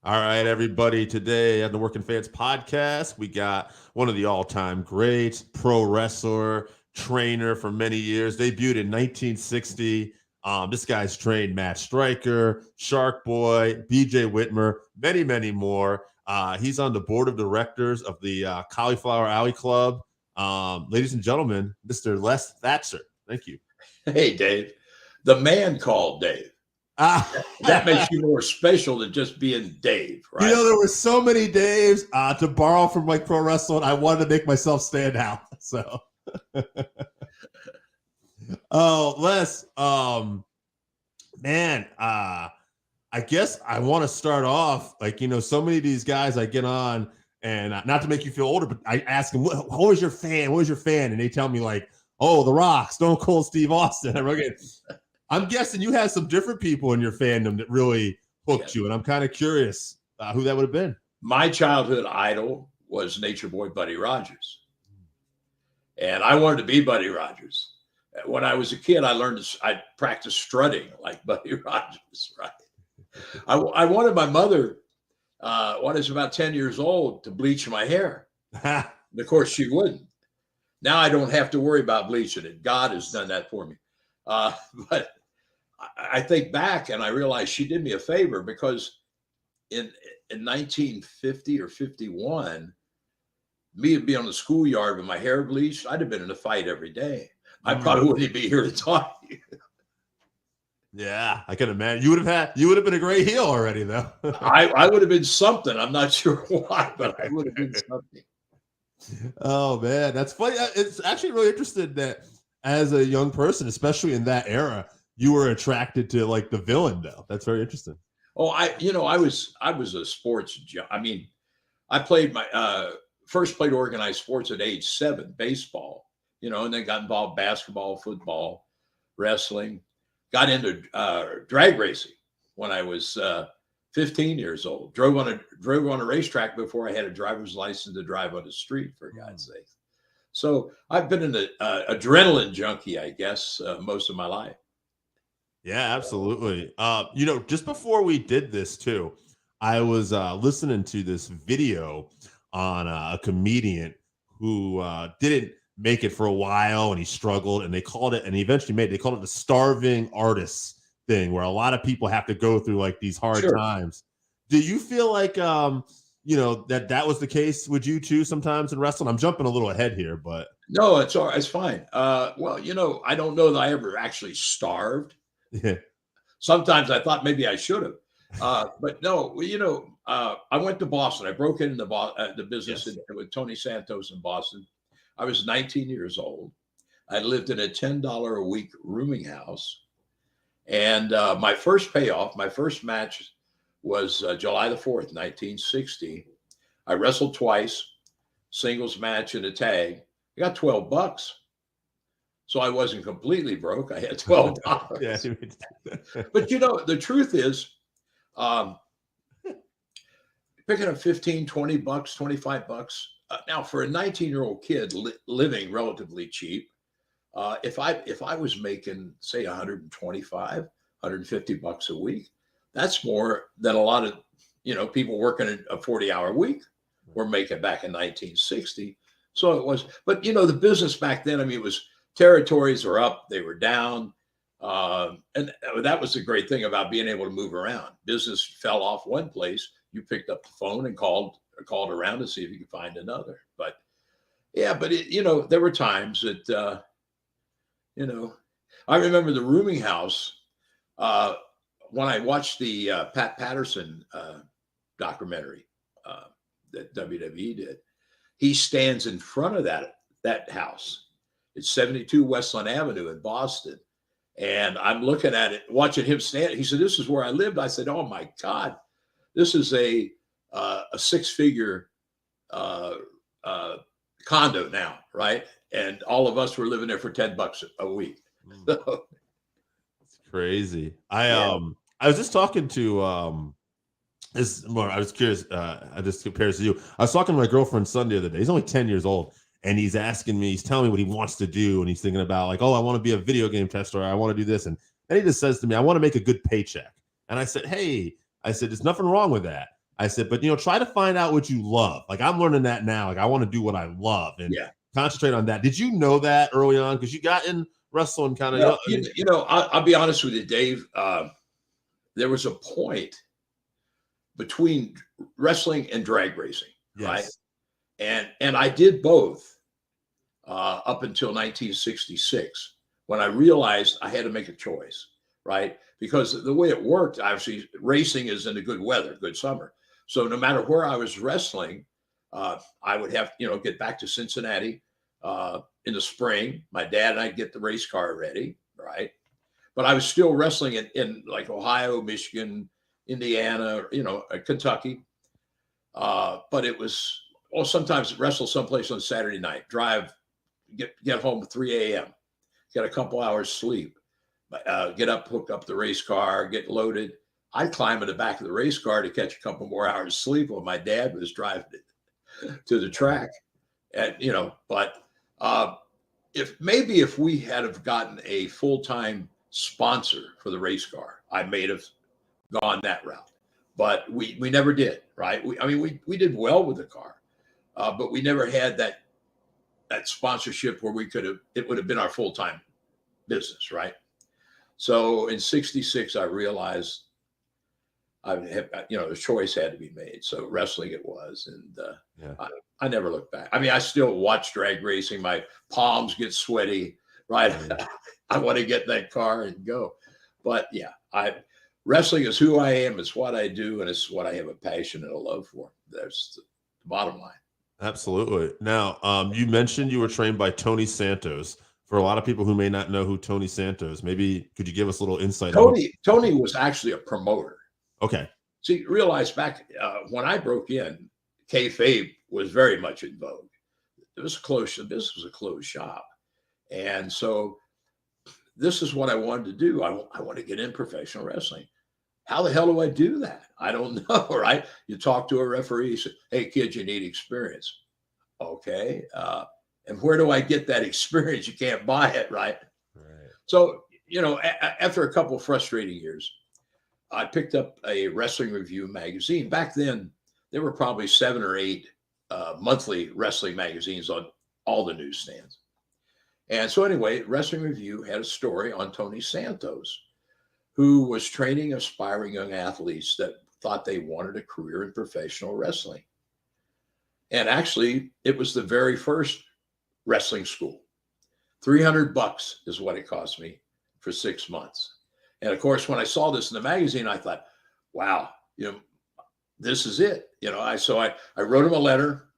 All right, everybody. Today on the Working Fans podcast, we got one of the all-time greats, pro wrestler, trainer for many years. Debuted in 1960. This guy's trained Matt Stryker, Shark Boy, BJ Whitmer, many, many more. He's on the board of directors of the Cauliflower Alley Club. Ladies and gentlemen, Mr. Les Thatcher. Thank you. Hey, Dave. The man called Dave. That makes you more special than just being Dave, right? You know, there were so many Daves to borrow from like pro wrestling. I wanted to make myself stand out. So, Les, man, I guess I want to start off like, you know, so many of these guys I get on and not to make you feel older, but I ask them, what was your fan? What was your fan? And they tell me like, oh, The Rock, Stone Cold Steve Austin. I'm guessing you had some different people in your fandom that really hooked you, and I'm kind of curious who that would have been. My childhood idol was Nature Boy Buddy Rogers, and I wanted to be Buddy Rogers. When I was a kid, I practiced strutting like Buddy Rogers, right? I wanted my mother, when I was about 10 years old, to bleach my hair. And of course, she wouldn't. Now I don't have to worry about bleaching it. God has done that for me. But I think back and I realized she did me a favor because in 1950 or 51, me to be on the schoolyard with my hair bleached, I'd have been in a fight every day. I probably wouldn't be here to talk to you. Yeah, I can imagine. You would have been a great heel already, though. I would have been something. I'm not sure why, but I would have been something. Oh man, that's funny. It's actually really interesting that as a young person, especially in that era, you were attracted to like the villain though. That's very interesting. Oh, I was a sports. I mean, I played first played organized sports at age 7, baseball, you know, and then got involved basketball, football, wrestling, got into drag racing when I was 15 years old, drove on a racetrack before I had a driver's license to drive on the street, for God's sake. So I've been an adrenaline junkie, I guess, most of my life. Yeah, absolutely. You know, just before we did this too, I was listening to this video on a comedian who didn't make it for a while and he struggled and they called it, and he eventually made it. They called it the starving artists thing, where a lot of people have to go through like these hard times. Do you feel like you know that was the case with you too sometimes in wrestling? I'm jumping a little ahead here, but no, it's all right. It's fine. Well, you know, I don't know that I ever actually starved. Yeah. Sometimes I thought maybe I should have, but no. You know, I went to Boston. I broke into the business with Tony Santos in Boston. I was 19 years old. I lived in a $10 a week rooming house. And my first payoff, my first match was July the 4th, 1960. I wrestled twice, singles match and a tag. I got $12. So I wasn't completely broke. I had $12. But you know, the truth is, picking up 15, 20 bucks, 25 bucks. Now for a 19-year-old kid living relatively cheap, if I was making, say, 125, 150 bucks a week, that's more than a lot of, you know, people working a 40-hour week were making back in 1960. So it was, but you know, the business back then, I mean, it was territories were up, they were down. And that was the great thing about being able to move around. Business fell off one place, you picked up the phone and called around to see if you could find another. But yeah, but you know, there were times that, you know, I remember the rooming house when I watched the Patterson documentary that WWE did. He stands in front of that house. It's 72 Westland Avenue in Boston. And I'm looking at it, watching him stand. He said, "This is where I lived." I said, "Oh my God, this is a 6-figure condo now, right?" And all of us were living there for $10 a week. So, it's crazy. I was just talking to I was curious. I just compares to you. I was talking to my girlfriend Sunday the other day. He's only 10 years old. And he's asking me, he's telling me what he wants to do. And he's thinking about like, oh, I want to be a video game tester. I want to do this. And then he just says to me, I want to make a good paycheck. And I said, hey, there's nothing wrong with that. I said, but try to find out what you love. Like I'm learning that now. Like I want to do what I love and Yeah. concentrate on that. Did you know that early on? Because you got in wrestling kind of. Well, I'll be honest with you, Dave. There was a point between wrestling and drag racing, right? Yes. And I did both up until 1966 when I realized I had to make a choice, right? Because the way it worked, obviously, racing is in the good weather, good summer. So no matter where I was wrestling, I would have get back to Cincinnati in the spring. My dad and I'd get the race car ready, right? But I was still wrestling in like Ohio, Michigan, Indiana, Kentucky. But it was, sometimes wrestle someplace on Saturday night, drive, get home at 3 a.m., get a couple hours sleep, get up, hook up the race car, get loaded. I'd climb in the back of the race car to catch a couple more hours sleep while my dad was driving it to the track. And, but if we had have gotten a full-time sponsor for the race car, I may have gone that route, but we never did. Right. We did well with the car, but we never had that sponsorship where it would have been our full-time business. Right. So in 66, I realized the choice had to be made. So wrestling it was. And I never looked back. I still watch drag racing. My palms get sweaty, right? I want to get that car and go. But yeah, wrestling is who I am. It's what I do. And it's what I have a passion and a love for. That's the bottom line. Absolutely. Now, you mentioned you were trained by Tony Santos. For a lot of people who may not know who Tony Santos, maybe could you give us a little insight? Tony was actually a promoter. Okay. See, realize back when I broke in, kayfabe was very much in vogue. It was the business was a closed shop. And so this is what I wanted to do. I want to get in professional wrestling. How the hell do I do that? I don't know, right? You talk to a referee, you say, hey, kid, you need experience. Okay. And where do I get that experience? You can't buy it, right? So, after a couple of frustrating years, I picked up a Wrestling Review magazine. Back then, there were probably 7 or 8 monthly wrestling magazines on all the newsstands. And so anyway, Wrestling Review had a story on Tony Santos, who was training aspiring young athletes that thought they wanted a career in professional wrestling. And actually, it was the very first wrestling school. $300 is what it cost me for 6 months. And of course, when I saw this in the magazine, I thought, wow, this is it. So I wrote them a letter,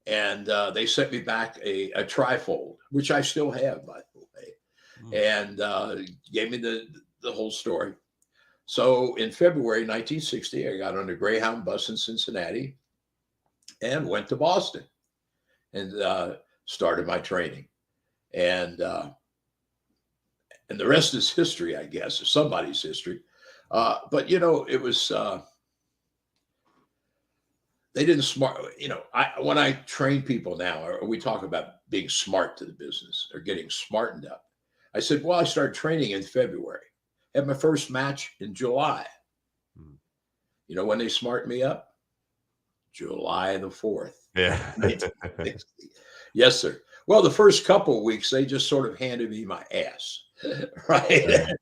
and they sent me back a trifold, which I still have, by the way, and gave me the whole story. So in February 1960, I got on a Greyhound bus in Cincinnati and went to Boston and started my training. And the rest is history, I guess, or somebody's history. But, it was, they didn't smart, when I train people now, or we talk about being smart to the business or getting smartened up, I said, well, I started training in February, had my first match in July. When they smart me up? July the 4th. Yeah. Yes, sir. Well, the first couple of weeks, they just sort of handed me my ass, right? Yeah.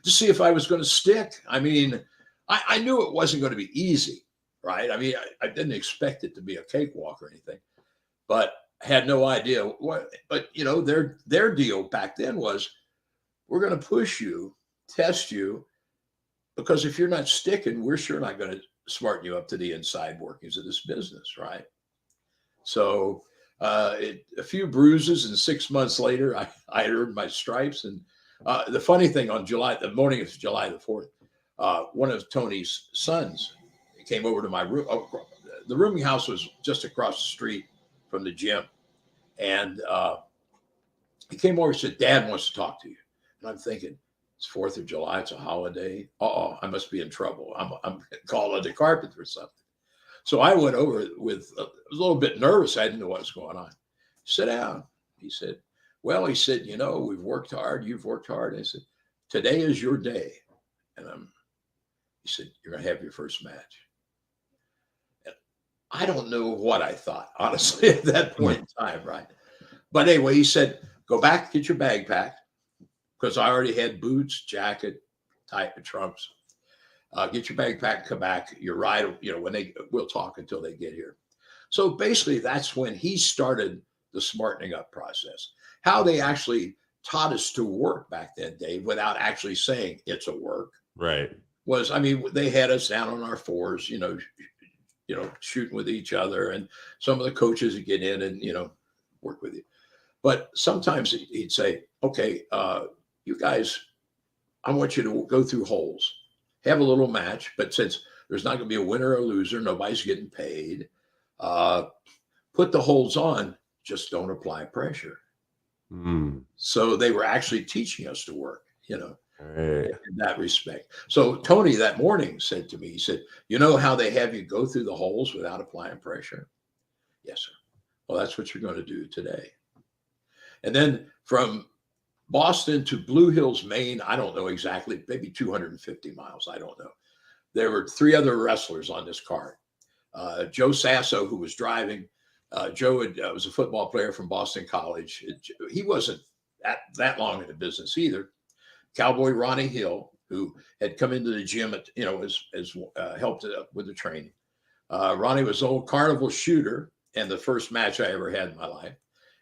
To see if I was going to stick. I knew it wasn't going to be easy, right? I didn't expect it to be a cakewalk or anything, but had no idea what. But their deal back then was, we're going to push you, test you, because if you're not sticking, we're sure not going to smarten you up to the inside workings of this business, right? So a few bruises, and 6 months later, I earned my stripes. And the funny thing, on the morning of July the 4th, one of Tony's sons came over to my room. The rooming house was just across the street from the gym. And he came over and said, Dad wants to talk to you. And I'm thinking, it's 4th of July. It's a holiday. I must be in trouble. I'm calling the carpet or something. So I went over I was a little bit nervous. I didn't know what was going on. Sit down. He said, well, we've worked hard. You've worked hard. I said, today is your day. And he said, you're going to have your first match. I don't know what I thought, honestly, at that point in time, right? But anyway, he said, go back, get your bag packed, because I already had boots, jacket, tight trunks. Get your bag packed, come back. Your ride, we'll talk until they get here. So basically, that's when he started the smartening up process. How they actually taught us to work back then, Dave, without actually saying it's a work, Right. was, I mean, they had us down on our fours, shooting with each other, and some of the coaches would get in and work with you. But sometimes he'd say, "Okay, you guys, I want you to go through holes, have a little match, but since there's not going to be a winner or a loser, nobody's getting paid. Put the holds on, just don't apply pressure." Mm. So they were actually teaching us to work, Right. in that respect. So Tony that morning said to me, he said, "You know how they have you go through the holes without applying pressure?" "Yes, sir." "Well, that's what you're going to do today." And then from Boston to Blue Hills, Maine, I don't know exactly, maybe 250 miles. I don't know. There were 3 other wrestlers on this card. Joe Sasso, who was driving. Joe was a football player from Boston College. He wasn't that long in the business either. Cowboy Ronnie Hill, who had come into the gym, as helped with the training. Ronnie was an old carnival shooter and the first match I ever had in my life.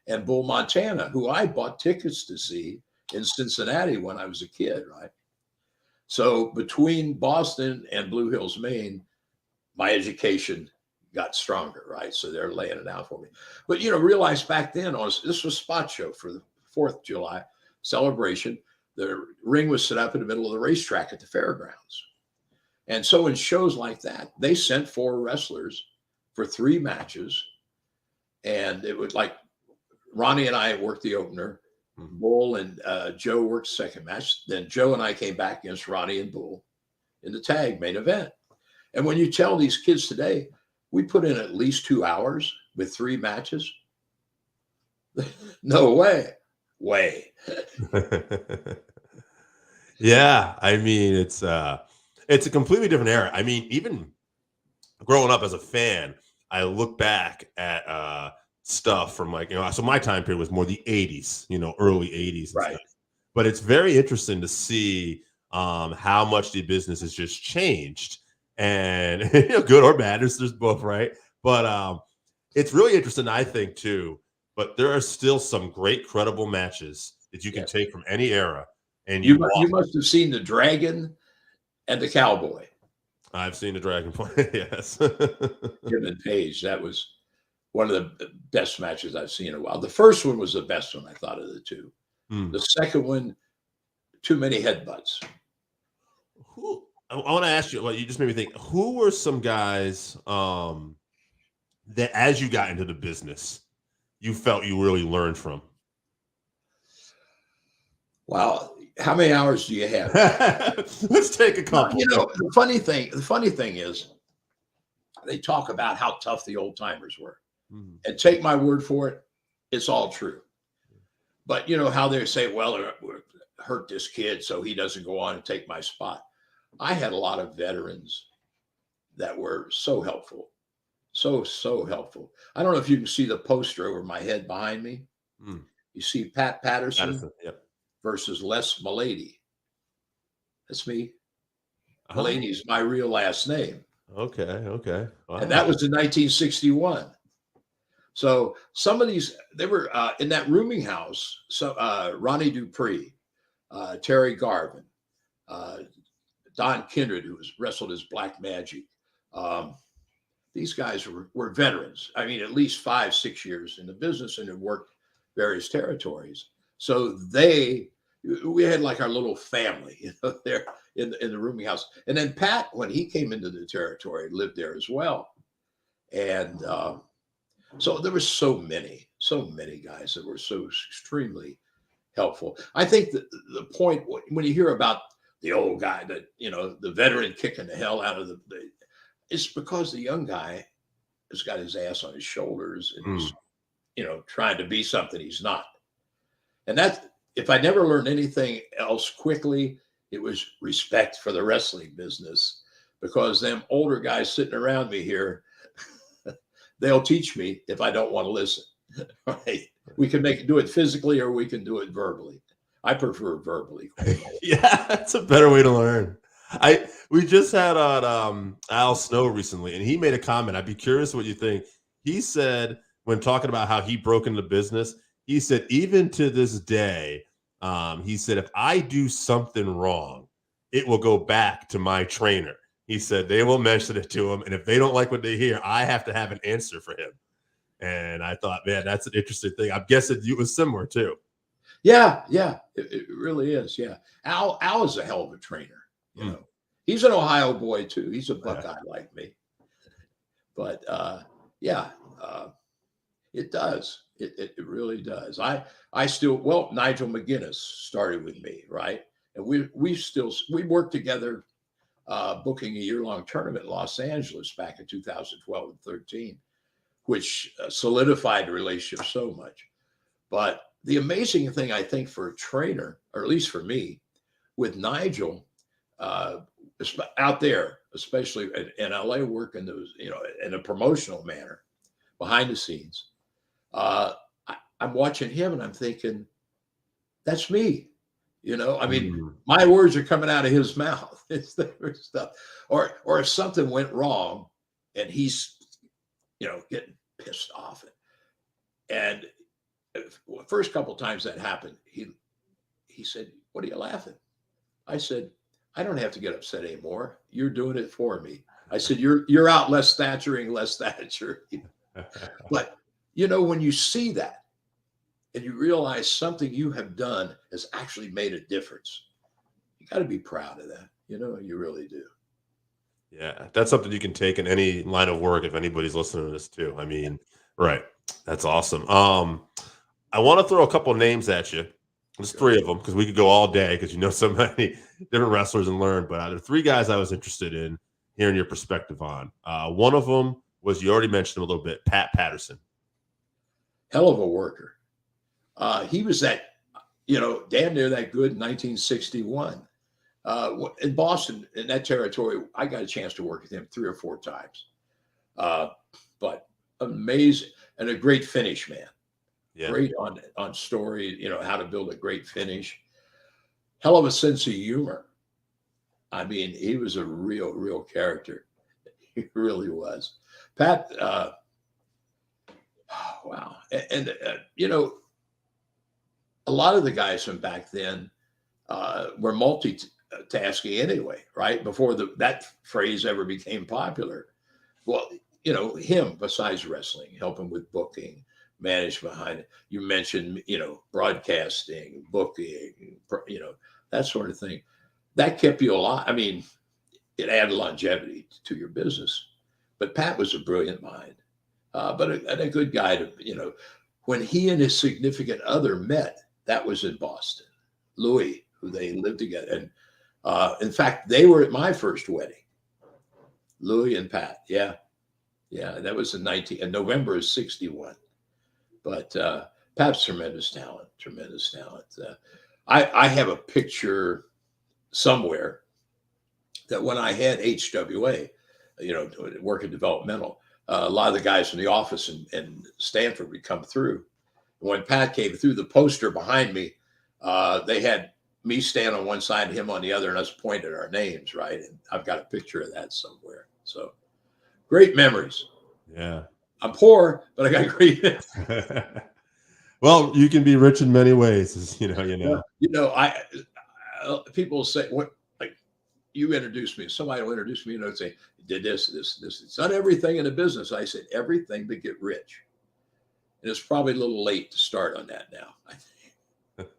And Bull Montana, who I bought tickets to see in Cincinnati when I was a kid, right? So between Boston and Blue Hills, Maine, my education got stronger, right? So they're laying it out for me. But, realize back then, this was Spot Show for the 4th of July celebration. The ring was set up in the middle of the racetrack at the fairgrounds. And so in shows like that, they sent 4 wrestlers for 3 matches. And it was like Ronnie and I worked the opener. Bull and Joe worked the second match. Then Joe and I came back against Ronnie and Bull in the tag main event. And when you tell these kids today, we put in at least 2 hours with 3 matches. No way. Yeah, I mean, it's a completely different era. I mean, even growing up as a fan, I look back at stuff from so my time period was more the 80s, early 80s and Right. stuff. But it's very interesting to see how much the business has just changed, and good or bad. There's both, right? But it's really interesting, I think, too. But there are still some great, credible matches that you can take from any era, and you must have seen the Dragon and the Cowboy. I've seen the Dragon play. Yes. Jim and Page. That was one of the best matches I've seen in a while. The first one was the best one, I thought, of the 2. The second one, too many headbutts. I want to ask you, well, you just made me think, who were some guys that as you got into the business, you felt you really learned from? Wow. How many hours do you have? Let's take a couple. The funny thing is they talk about how tough the old timers were. And take my word for it, it's all true. But how they say, well, hurt this kid so he doesn't go on and take my spot. I had a lot of veterans that were so helpful. So helpful. I don't know if you can see the poster over my head behind me. You see Patterson yep. versus Les Milady. That's me. Milady is my real last name. Okay. Wow. And that was in 1961. So some of these, they were in that rooming house. So Ronnie Dupree, Terry Garvin, Don Kindred, who was wrestled as Black Magic. These guys were veterans. I mean, at least 5-6 years in the business and had worked various territories. So we had like our little family, there in the rooming house. And then Pat, when he came into the territory, lived there as well. And so there were so many guys that were so extremely helpful. I think that the point when you hear about the old guy that, the veteran kicking the hell out of it's because the young guy has got his ass on his shoulders and is, trying to be something he's not. And that's, if I never learned anything else quickly, it was respect for the wrestling business, because them older guys sitting around me here, they'll teach me if I don't want to listen. Right? We can do it physically, or we can do it verbally. I prefer verbally. Yeah, that's a better way to learn. We just had on Al Snow recently, and he made a comment. I'd be curious what you think. He said, when talking about how he broke into business, he said, even to this day, he said, if I do something wrong, it will go back to my trainer. He said they will mention it to him, and if they don't like what they hear, I have to have an answer for him. And I thought, man, that's an interesting thing. I'm guessing it was similar too. Yeah, it really is. Yeah, Al is a hell of a trainer. You know, he's an Ohio boy too. He's a Buckeye like me. But it does. It really does. I still, well, Nigel McGuinness started with me, right? And we worked together, booking a year-long tournament in Los Angeles back in 2012 and 13, which solidified the relationship so much. But the amazing thing, I think, for a trainer, or at least for me, with Nigel, out there, especially in LA, working those, in a promotional manner, behind the scenes, I'm watching him and I'm thinking, that's me. I mean, my words are coming out of his mouth. It's the stuff. Or if something went wrong and he's, getting pissed off. And first couple of times that happened, he said, "What are you laughing?" I said, "I don't have to get upset anymore. You're doing it for me." I said, "You're out less Thatchering, less Thatcher." But when you see that and you realize something you have done has actually made a difference, you got to be proud of that. You really do. Yeah, that's something you can take in any line of work if anybody's listening to this too. I mean, right. That's awesome. I want to throw a couple of names at you. There's three of them because we could go all day because so many different wrestlers and learn. But there are three guys I was interested in hearing your perspective on. One of them was, you already mentioned him a little bit, Patterson. Hell of a worker. He was that, damn near that good in 1961. In Boston, in that territory, I got a chance to work with him 3 or 4 times. But amazing, and a great finish man. Yeah. Great on story, how to build a great finish. Hell of a sense of humor. I mean, he was a real character. He really was. Pat, wow. And a lot of the guys from back then were multitasking anyway, right? Before that phrase ever became popular. Well, him, besides wrestling, helping with booking, managed behind it. You mentioned, broadcasting, booking, that sort of thing. That kept you alive. I mean, it added longevity to your business. But Pat was a brilliant mind, but a good guy to, when he and his significant other met, that was in Boston, Louis, who they lived together. And in fact, they were at my first wedding, Louis and Pat. Yeah. That was in November of 61. But Pat's tremendous talent. I have a picture somewhere that when I had HWA, working developmental, a lot of the guys from the office in Stanford would come through. When Pat came through, the poster behind me, they had me stand on one side, him on the other, and us pointed our names, right? And I've got a picture of that somewhere. So great memories. Yeah. I'm poor, but I got great memories. Well, you can be rich in many ways, People say, what, like, you introduced me, somebody will introduce me, say, did this. It's not everything in the business. I said, everything to get rich. And it's probably a little late to start on that now, I think.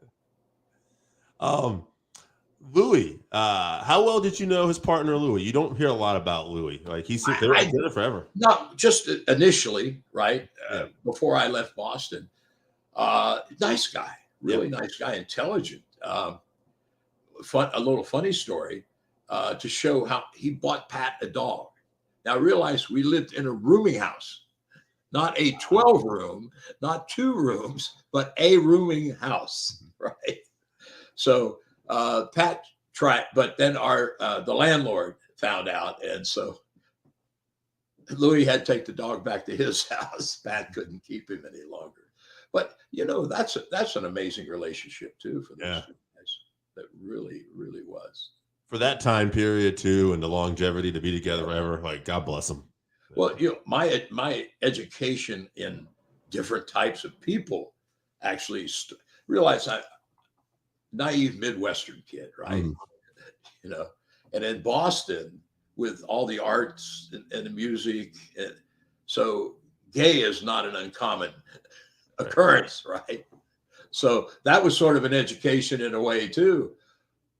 Louis, how well did you know his partner Louis? You don't hear a lot about Louis. Like they were together forever. Not just initially, right? Before I left Boston. Nice guy, really nice guy, intelligent. A little funny story to show how he bought Pat a dog. Now realize we lived in a rooming house, not a 12-room, not 2 rooms, but a rooming house, right? So Pat tried, but then the landlord found out, and so Louis had to take the dog back to his house. Pat couldn't keep him any longer. But that's an amazing relationship too for those two guys. That really, really was. For that time period too, and the longevity to be together forever, like God bless them. Well, my education in different types of people actually realized I naive Midwestern kid, right? And in Boston with all the arts and the music, and so gay is not an uncommon occurrence, right? So that was sort of an education in a way too.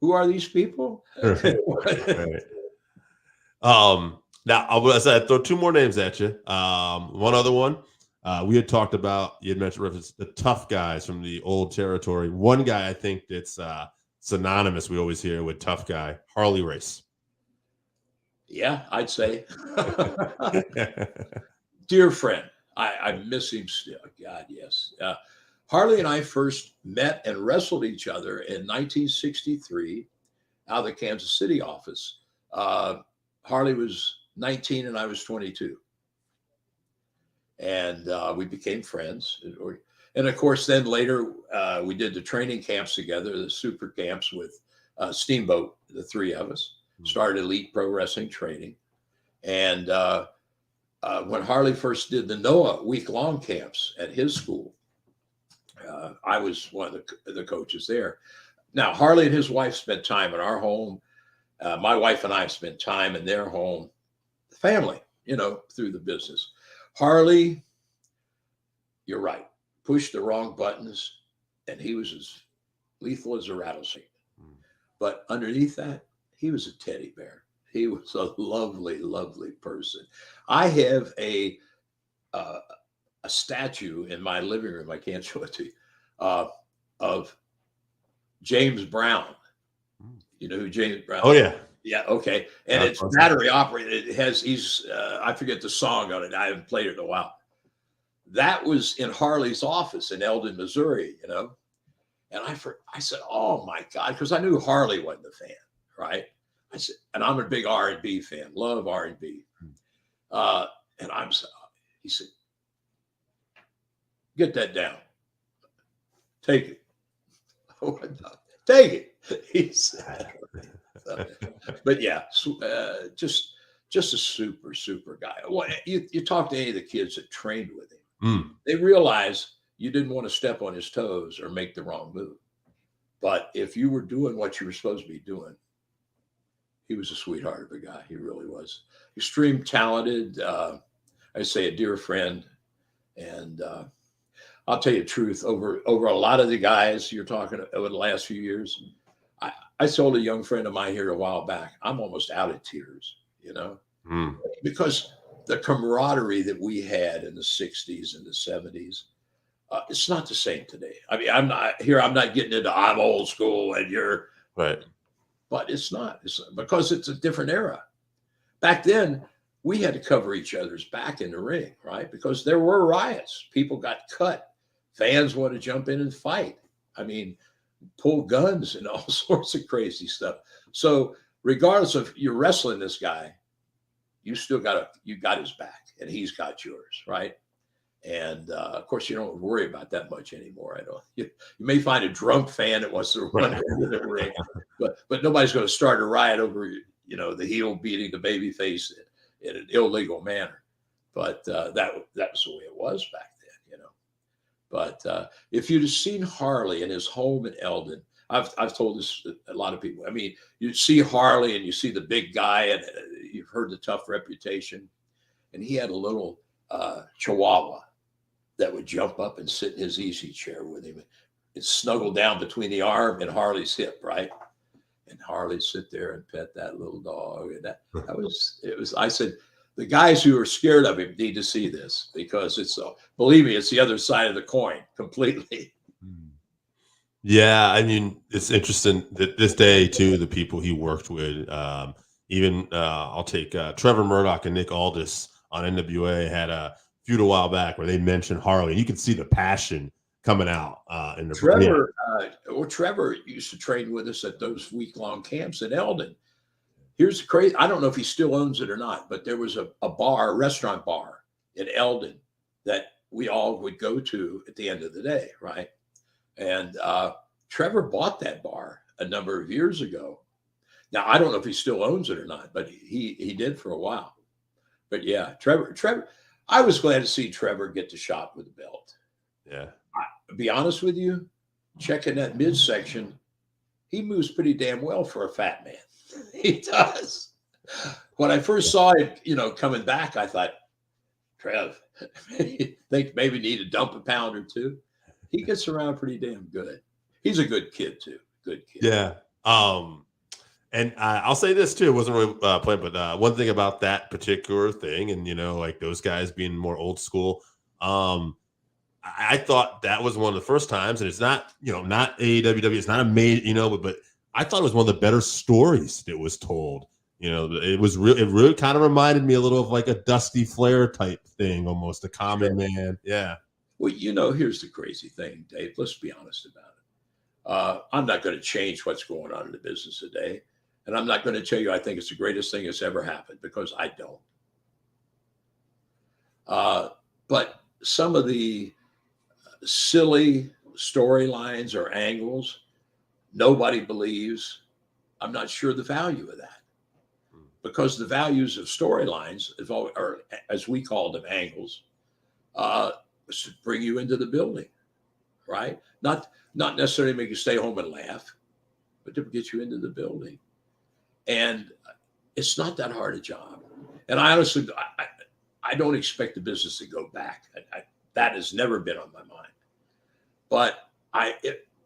Who are these people? Right. Now I said throw two more names at you. One other one. We had talked about, you had mentioned reference the tough guys from the old territory. One guy I think that's synonymous, we always hear with tough guy, Harley Race. Yeah, I'd say. Dear friend, I miss him still. God, yes. Harley and I first met and wrestled each other in 1963 out of the Kansas City office. Harley was 19 and I was 22. And we became friends. And of course, then later we did the training camps together, the super camps with Steamboat, the three of us, started Elite Pro Wrestling training. And when Harley first did the NOAA week-long camps at his school, I was one of the coaches there. Now, Harley and his wife spent time in our home. My wife and I spent time in their home, family, through the business. Harley, you're right, pushed the wrong buttons, and he was as lethal as a rattlesnake. But underneath that, he was a teddy bear. He was a lovely, lovely person. I have a statue in my living room. I can't show it to you, of James Brown. You know who James Brown is? Oh, yeah. Yeah, okay. And it's battery operated. It has, I forget the song on it. I haven't played it in a while. That was in Harley's office in Eldon, Missouri, And I said, oh my God, because I knew Harley wasn't a fan, right? I said, and I'm a big R&B fan, love R&B. He said, get that down. Take it. Take it. He said. But yeah, just a super, super guy. Well, you talk to any of the kids that trained with him, they realize you didn't want to step on his toes or make the wrong move. But if you were doing what you were supposed to be doing, he was a sweetheart of a guy. He really was. Extreme talented. I say a dear friend. And I'll tell you the truth, over a lot of the guys you're talking over the last few years, I told a young friend of mine here a while back, I'm almost out of tears, because the camaraderie that we had in the 60s and the 70s, it's not the same today. I mean, I'm not getting into I'm old school and you're right. But it's not. It's because it's a different era. Back then, we had to cover each other's back in the ring, right? Because there were riots. People got cut. Fans want to jump in and fight. I mean, pull guns and all sorts of crazy stuff. So regardless of you're wrestling this guy, you got his back and he's got yours, right? And of course, you don't worry about that much anymore. I don't. You may find a drunk fan that wants to run into the ring, but nobody's going to start a riot over the heel beating the baby face in an illegal manner. But that was the way it was back then, But if you'd have seen Harley in his home in Eldon, I've told this to a lot of people. I mean, you see Harley and you see the big guy, and you've heard the tough reputation, and he had a little Chihuahua that would jump up and sit in his easy chair with him and snuggle down between the arm and Harley's hip, right? And Harley'd sit there and pet that little dog. And I said, the guys who are scared of him need to see this, because believe me, it's the other side of the coin completely. Yeah. I mean, it's interesting that this day too, the people he worked with, even I'll take Trevor Mundoch and Nick Aldis on NWA had a feud a while back where they mentioned Harley. You can see the passion coming out in the Trevor. Trevor used to train with us at those week-long camps in Eldon. Here's the crazy. I don't know if he still owns it or not, but there was a restaurant bar in Eldon that we all would go to at the end of the day, right? And Trevor bought that bar a number of years ago. Now, I don't know if he still owns it or not, but he did for a while. But yeah, Trevor, I was glad to see Trevor get the shot with the belt. Yeah. To be honest with you, checking that midsection, he moves pretty damn well for a fat man. He does. When I first saw it, coming back, I thought, Trev, think maybe need to dump a pound or two. He gets around pretty damn good. He's a good kid too. Good kid. Yeah. And I'll say this too. It wasn't really planned, but one thing about that particular thing, and like those guys being more old school, I thought that was one of the first times, and it's not, not AEW, it's not a made, but I thought it was one of the better stories that was told. It really kind of reminded me a little of like a Dusty Flair type thing, almost a common man. Yeah. Well, here's the crazy thing, Dave. Let's be honest about it. I'm not going to change what's going on in the business today. And I'm not going to tell you I think it's the greatest thing that's ever happened, because I don't. But some of the silly storylines or angles, nobody believes. I'm not sure the value of that, because the values of storylines, or as we call them, angles, is to bring you into the building, right? Not necessarily make you stay home and laugh, but to get you into the building. And it's not that hard a job. And I honestly, I don't expect the business to go back. That has never been on my mind. But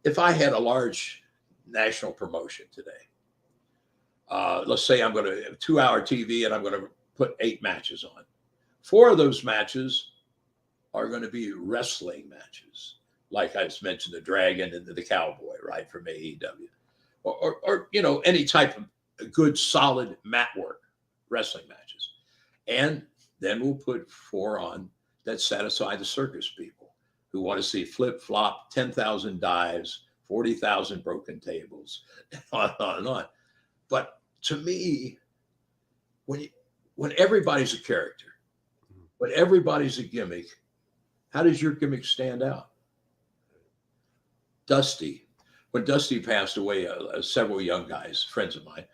if I had a large national promotion today, let's say I'm going to have a 2-hour TV and I'm going to put 8 matches on. 4 of those matches are going to be wrestling matches. Like I just mentioned, the Dragon and the Cowboy, right, from AEW. Or any type of good, solid mat work wrestling matches. And then we'll put 4 on that satisfy the circus people who want to see flip-flop, 10,000 dives, 40,000 broken tables, and on and on. But to me, when everybody's a character, when everybody's a gimmick, how does your gimmick stand out? Dusty, when Dusty passed away, several young guys, friends of mine,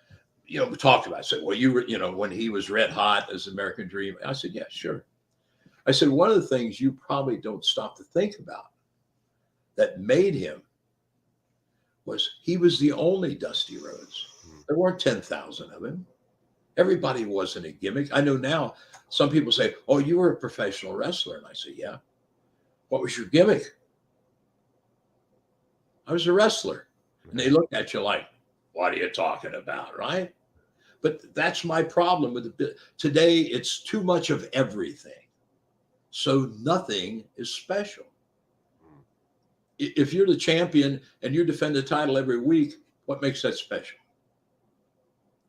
we talked about it. I said, well, you were, when he was red hot as American Dream. I said, yeah, sure. I said, one of the things you probably don't stop to think about that made him was he was the only Dusty Rhodes. There weren't 10,000 of him. Everybody wasn't a gimmick. I know now some people say, oh, you were a professional wrestler. And I say, yeah. What was your gimmick? I was a wrestler. And they looked at you like, what are you talking about, right? But that's my problem with today. It's too much of everything. So nothing is special. If you're the champion and you defend the title every week, what makes that special?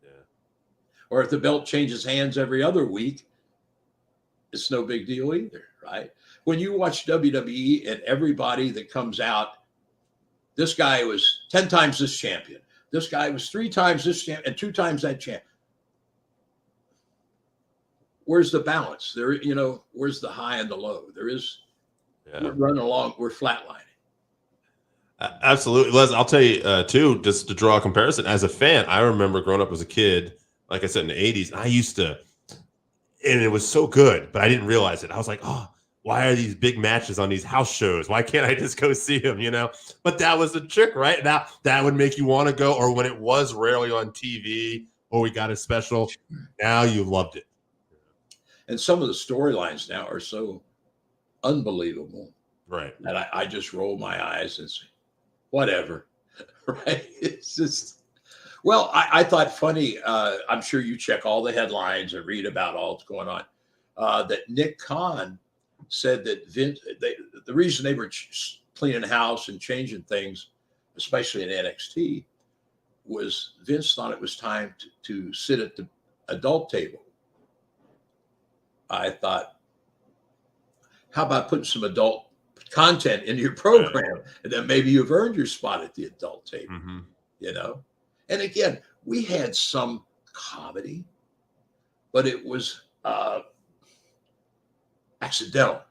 Yeah. Or if the belt changes hands every other week, it's no big deal either, right? When you watch WWE and everybody that comes out, this guy was 10 times this champion. This guy was 3 times this champ and 2 times that champ. Where's the balance? There, where's the high and the low? There is. Yeah. We're running along. We're flatlining. Absolutely, Les. I'll tell you too, just to draw a comparison. As a fan, I remember growing up as a kid, like I said in the '80s. I used to, and it was so good, but I didn't realize it. I was like, oh, why are these big matches on these house shows? Why can't I just go see them? But that was the trick, right? Now that would make you want to go. Or when it was rarely on TV, or we got a special, now you loved it. And some of the storylines now are so unbelievable, right? And I just roll my eyes and say, whatever, right? It's just, well, I thought funny. I'm sure you check all the headlines and read about all that's going on. That Nick Khan said that Vince, the reason they were cleaning house and changing things, especially in NXT, was Vince thought it was time to sit at the adult table. I thought, how about putting some adult content in your program, and then maybe you've earned your spot at the adult table, And again, we had some comedy, but it was accidental.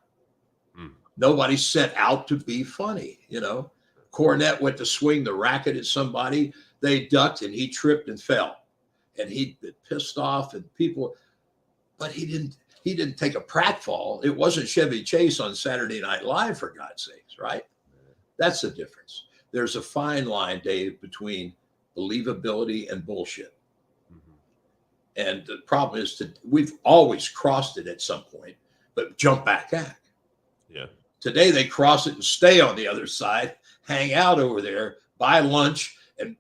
Nobody set out to be funny, you know. Cornette went to swing the racket at somebody. They ducked and he tripped and fell. And he'd been pissed off and people, but he didn't take a pratfall. It wasn't Chevy Chase on Saturday Night Live, for God's sakes, right? That's the difference. There's a fine line, Dave, between believability and bullshit. And the problem is that we've always crossed it at some point, but jump back at. Yeah. Today they cross it and stay on the other side, hang out over there, buy lunch, and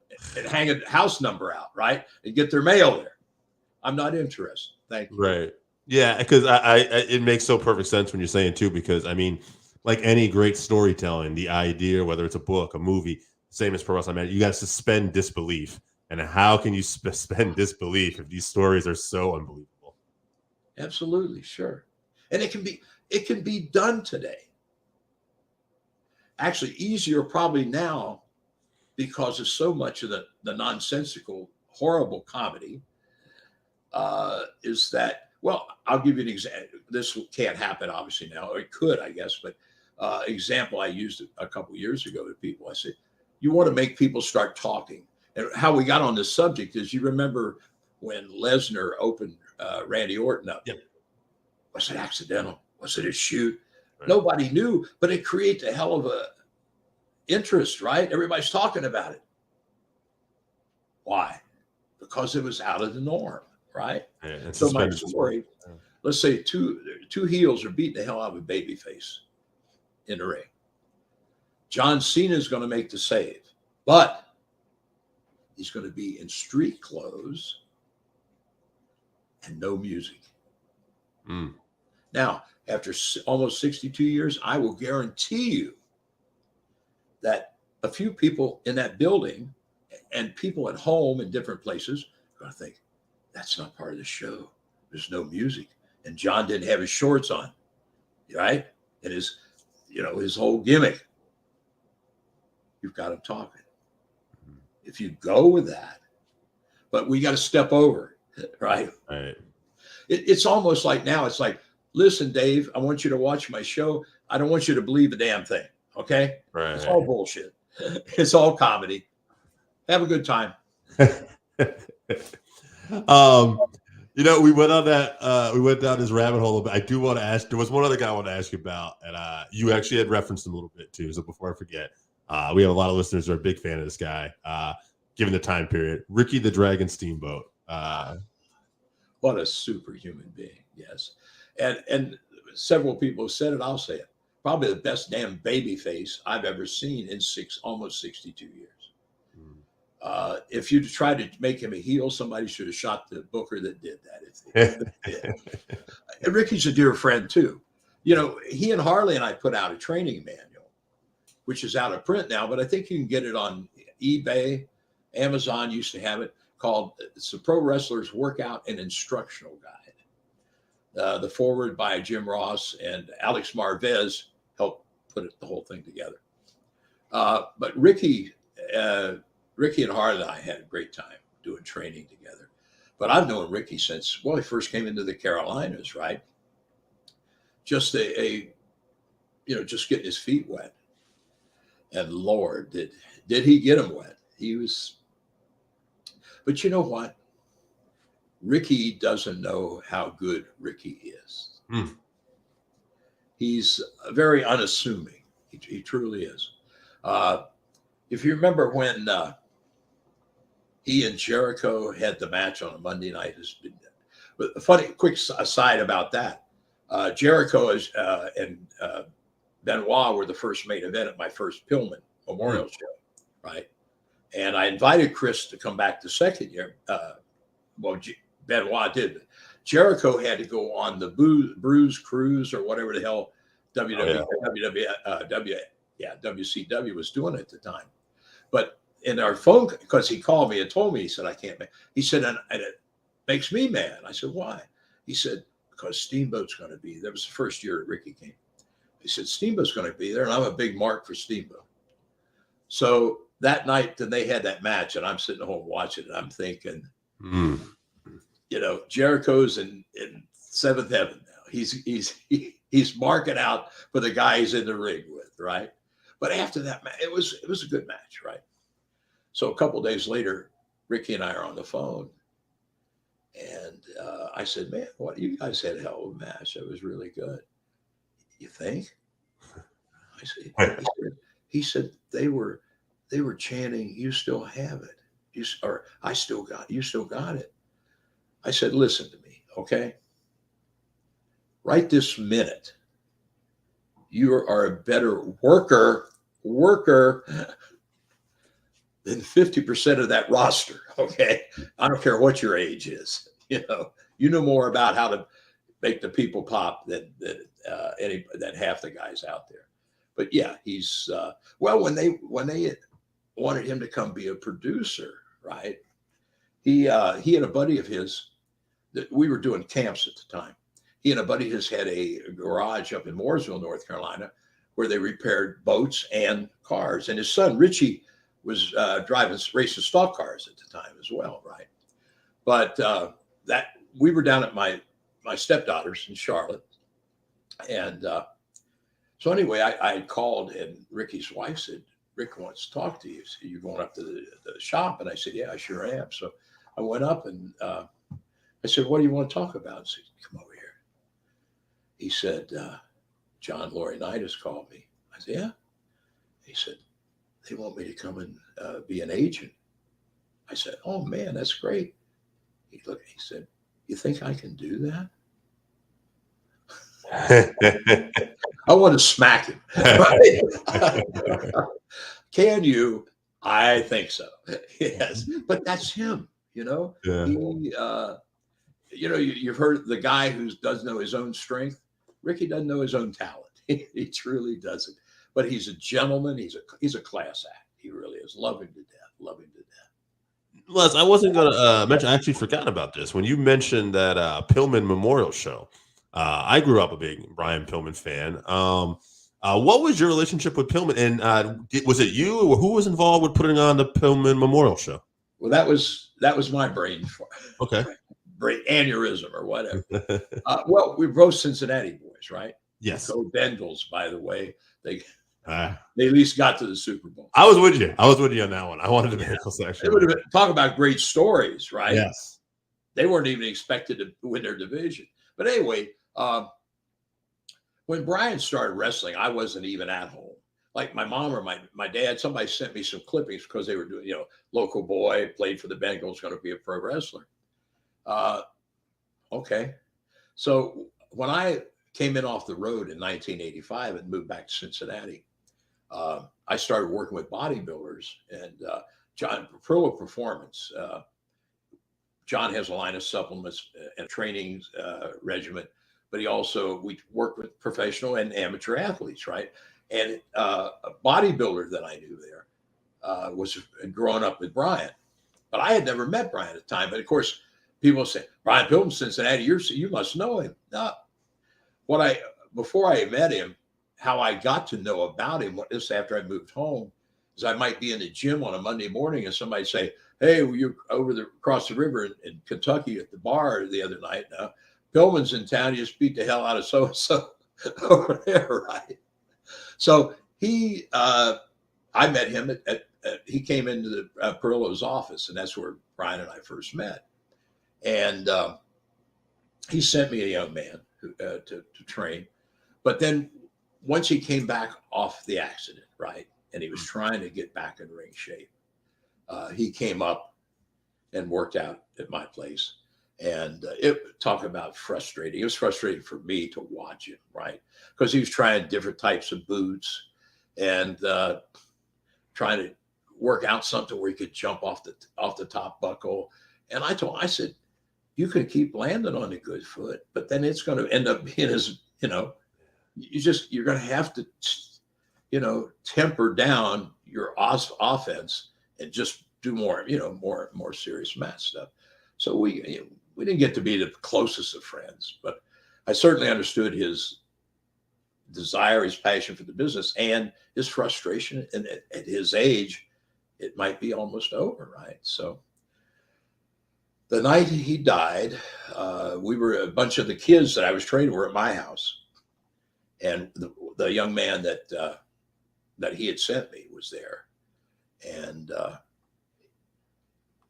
hang a house number out, right? And get their mail there. I'm not interested. Thank you. Right. Yeah, because I it makes so perfect sense when you're saying too, because I mean, like any great storytelling, the idea, whether it's a book, a movie, same as pro wrestling, you got to suspend disbelief. And how can you suspend disbelief if these stories are so unbelievable? Absolutely, sure. And it can be done today. Actually, easier probably now because of so much of the nonsensical, horrible comedy is that, well, I'll give you an example. This can't happen, obviously, now. Or it could, I guess. But example I used a couple of years ago to people. I said, you want to make people start talking. And how we got on this subject is, you remember when Lesnar opened Randy Orton up? Yep. Was it accidental? Was it a shoot? Right. Nobody knew, but it creates a hell of a interest, right? Everybody's talking about it. Why? Because it was out of the norm, right? Yeah, so my story, let's say two heels are beating the hell out of a baby face in the ring. John Cena is going to make the save, but he's going to be in street clothes and no music. Now, after almost 62 years, I will guarantee you that a few people in that building and people at home in different places are going to think, that's not part of the show. There's no music. And John didn't have his shorts on, right? And his whole gimmick. You've got him talking. If you go with that, but we got to step over it, right? Right. It's almost like now, it's like, listen, Dave, I want you to watch my show. I don't want you to believe a damn thing. Okay. Right. It's all bullshit. It's all comedy. Have a good time. We went on that. We went down this rabbit hole. But I do want to ask. There was one other guy I want to ask you about, and you actually had referenced him a little bit too. So before I forget, we have a lot of listeners who are a big fan of this guy. Given the time period, Ricky the Dragon Steamboat. What a superhuman being. Yes, and several people have said it. I'll say it. Probably the best damn baby face I've ever seen in almost 62 years. If you tried to make him a heel, somebody should have shot the booker that did that. And Ricky's a dear friend too. He and Harley and I put out a training manual, which is out of print now, but I think you can get it on eBay. Amazon used to have it, called it's the Pro Wrestler's Workout and Instructional Guide. The foreword by Jim Ross and Alex Marvez helped put the whole thing together. But Ricky and Harley and I had a great time doing training together. But I've known Ricky since, he first came into the Carolinas, right? Just just getting his feet wet. And Lord, did he get them wet? But you know what? Ricky doesn't know how good Ricky is. He's very unassuming. He truly is. If you remember when he and Jericho had the match on a Monday night, but a funny quick aside about that. Jericho and Benoit were the first main event at my first Pillman Memorial show, right? And I invited Chris to come back the second year. Benoit did. Jericho had to go on the Bruise Cruise or whatever the hell WCW was doing at the time. But in our phone, because he called me and told me, he said, I can't make. He said, and it makes me mad. I said, why? He said, because Steamboat's going to be there. That was the first year Ricky came. He said, Steamboat's going to be there, and I'm a big mark for Steamboat. So that night, then they had that match, and I'm sitting at home watching it. I'm thinking, Jericho's in seventh heaven now. He's marking out for the guy he's in the ring with, right? But after that match, it was a good match, right? So a couple of days later, Ricky and I are on the phone, and I said, "Man, what you guys had a hell of a match. It was really good. You think?" I said, he said they were chanting, "You still have it. I still got you still got it." I said, "Listen to me, okay? Right this minute, you are a better worker than 50% of that roster, okay? I don't care what your age is. You know more about how to make the people pop than half the guys out there." But yeah, he's well, when they wanted him to come be a producer, right? He had a buddy of his that we were doing camps at the time. He and a buddy of his had a garage up in Mooresville, North Carolina, where they repaired boats and cars. And his son Richie was racing stock cars at the time as well, right? But that we were down at my stepdaughter's in Charlotte, and so anyway, I called, and Ricky's wife said, "Rick wants to talk to you. So you're going up to the shop?" And I said, "Yeah, I sure am." So I went up, and I said, "What do you want to talk about?" He said, "Come over here." He said, "John Laurinaitis called me." I said, "Yeah." He said, "They want me to come and be an agent." I said, "Oh man, that's great." He said, "You think I can do that?" I want to smack him. Right? Can you? I think so. Yes, but that's him. Yeah. He, you've heard the guy who doesn't know his own strength. Ricky doesn't know his own talent. He truly doesn't. But he's a gentleman. He's a class act. He really is. Love him to death. Love him to death. Les, I wasn't going to mention. I actually forgot about this when you mentioned that Pillman Memorial Show. I grew up a big Brian Pillman fan. What was your relationship with Pillman? And was it you or who was involved with putting on the Pillman Memorial Show? Well, that was my brain aneurysm or whatever. Well, we're both Cincinnati boys, right? Yes. Go Bengals, by the way. They at least got to the Super Bowl. I was with you. on that one. I wanted the Bengals actually. They would have talk about great stories, right? Yes. They weren't even expected to win their division. But anyway, when Brian started wrestling, I wasn't even at home. Like my mom or my dad, somebody sent me some clippings because they were doing, local boy, played for the Bengals, going to be a pro wrestler. Okay. So when I came in off the road in 1985 and moved back to Cincinnati, I started working with bodybuilders and John Pro Performance. John has a line of supplements and training regimen, but we work with professional and amateur athletes, right? And a bodybuilder that I knew there was growing up with Brian, but I had never met Brian at the time. But of course, people say, "Brian Pillman, Cincinnati, you must know him." No. Before I met him, how I got to know about him, this after I moved home, is I might be in the gym on a Monday morning and somebody say, "Hey, you're across the river in Kentucky at the bar the other night. Pillman's in town. You just beat the hell out of so-and-so over there," right? So I met him he came into the Perillo's office, and that's where Brian and I first met. And he sent me a young man to train. But then once he came back off the accident, right, and he was trying to get back in ring shape, he came up and worked out at my place. And talk about frustrating. It was frustrating for me to watch him, right? Because he was trying different types of boots and trying to work out something where he could jump off the top buckle. And I said, "You can keep landing on the good foot, but then it's going to end up being you're going to have to, temper down your offense and just do more, more serious mat stuff." So we didn't get to be the closest of friends, but I certainly understood his desire, his passion for the business, and his frustration. And at his age, it might be almost over, right? So The night he died, we were a bunch of the kids that I was training were at my house, and the young man that he had sent me was there, and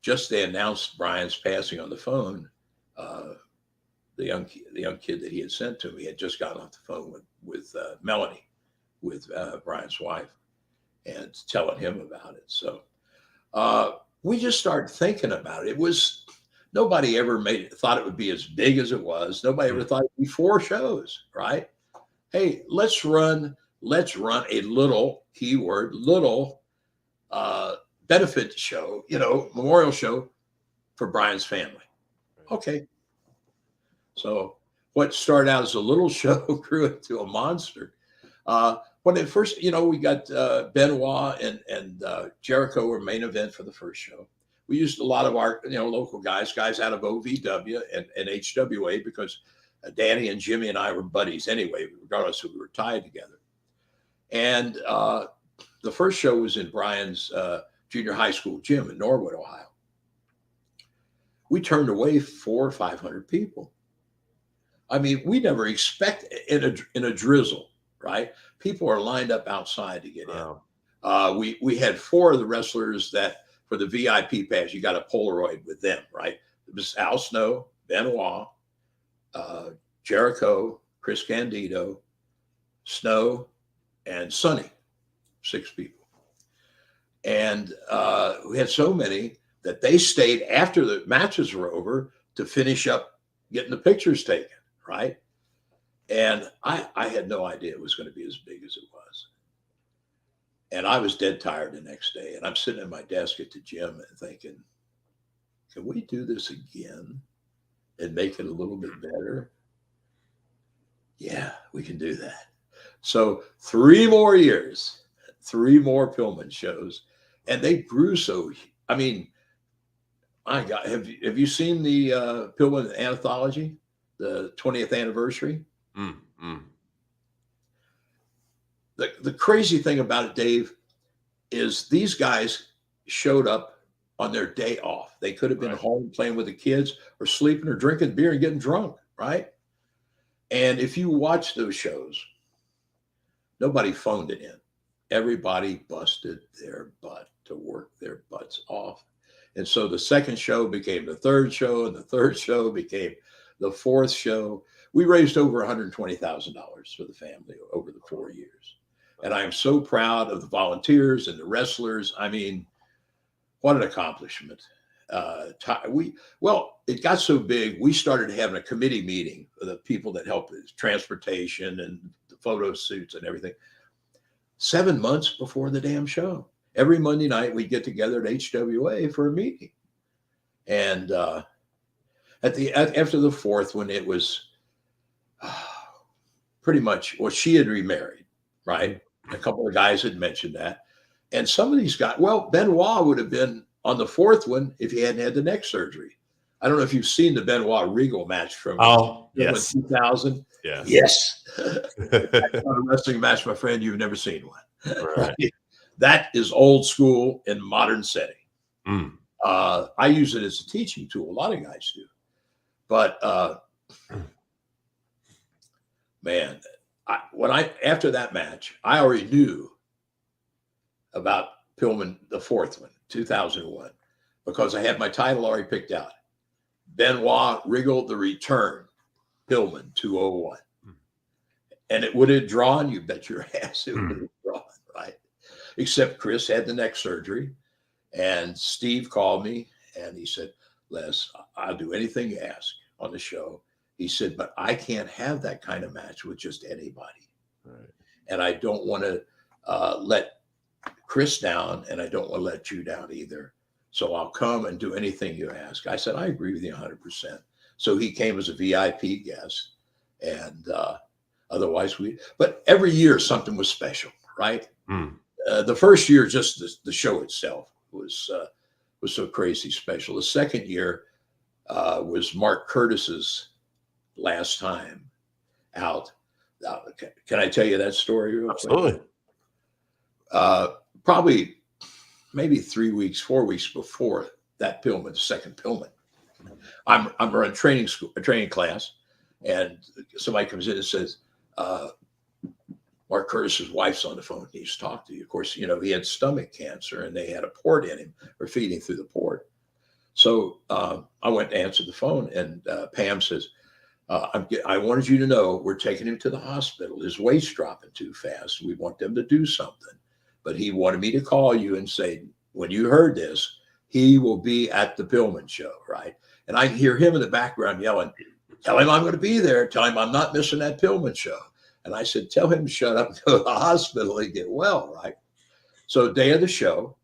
just they announced Brian's passing on the phone. The young kid that he had sent to me had just gotten off the phone with Melanie, with Brian's wife, and telling him about it. So we just started thinking about it. It was nobody ever thought it would be as big as it was. Nobody ever thought it'd be 4 shows, right? Hey, let's run a little keyword little benefit show, memorial show for Brian's family. Okay. So what started out as a little show grew into a monster. When it first, we got Benoit and Jericho were main event for the first show. We used a lot of our, local guys out of OVW and HWA, because Danny and Jimmy and I were buddies anyway, regardless if we were tied together. And the first show was in Brian's junior high school gym in Norwood, Ohio. We turned away 400 or 500 people. I mean, we never expect in a drizzle, right? People are lined up outside to get in. We had 4 of the wrestlers that for the VIP pass, you got a Polaroid with them, right? It was Al Snow, Benoit, Jericho, Chris Candido, Snow, and Sonny, 6 people. And we had so many that they stayed after the matches were over to finish up getting the pictures taken, right? And I had no idea it was going to be as big as it was. And I was dead tired the next day. And I'm sitting at my desk at the gym and thinking, can we do this again and make it a little bit better? Yeah, we can do that. So 3 more years, 3 more Pillman shows. And they grew so, I mean, my God, have you seen the Pillman anthology, the 20th anniversary? The crazy thing about it, Dave, is these guys showed up on their day off. They could have been home playing with the kids or sleeping or drinking beer and getting drunk, right? And if you watch those shows, nobody phoned it in. Everybody busted their butt to work their butts off. And so the second show became the third show, and the third show became the fourth show. We raised over $120,000 for the family over the 4 years. And I am so proud of the volunteers and the wrestlers. I mean, what an accomplishment. It got so big, we started having a committee meeting for the people that help with transportation and the photo shoots and everything 7 months before the damn show. Every Monday night, we'd get together at HWA for a meeting. And after the fourth one, it was pretty much, well, she had remarried, right? A couple of guys had mentioned that. And some of these guys, Benoit would have been on the fourth one if he hadn't had the neck surgery. I don't know if you've seen the Benoit Regal match from 2000. Yes. That's not a wrestling match, my friend. You've never seen one. Right. That is old school in modern setting. I use it as a teaching tool. A lot of guys do. But man, after that match, I already knew about Pillman, the fourth one, 2001, because I had my title already picked out. Benoit Regal, the return, Pillman 201. And it would have drawn, you bet your ass it would have drawn, right? Except Chris had the neck surgery, and Steve called me and he said, Les, I'll do anything you ask on the show. He said, but I can't have that kind of match with just anybody. Right. And I don't want to let Chris down, and I don't want to let you down either. So I'll come and do anything you ask. I said, I agree with you 100%. So he came as a VIP guest, and otherwise but every year something was special, right? The first year, just the show itself was so crazy special. The second year was Mark Curtis's last time out. Can I tell you that story real quick? Absolutely. Probably maybe 4 weeks before that Pillman, the second Pillman, I'm running training school, a training class, and somebody comes in and says, Mark Curtis's wife's on the phone. He needs to talk to you. Of course, he had stomach cancer, and they had a port in him, or feeding through the port. So I went to answer the phone, and Pam says, I wanted you to know we're taking him to the hospital. His weight's dropping too fast. We want them to do something. But he wanted me to call you and say, when you heard this, he will be at the Pillman Show, right? And I hear him in the background yelling, tell him I'm going to be there. Tell him I'm not missing that Pillman Show. And I said, tell him to shut up, go to the hospital and get well, right? So day of the show,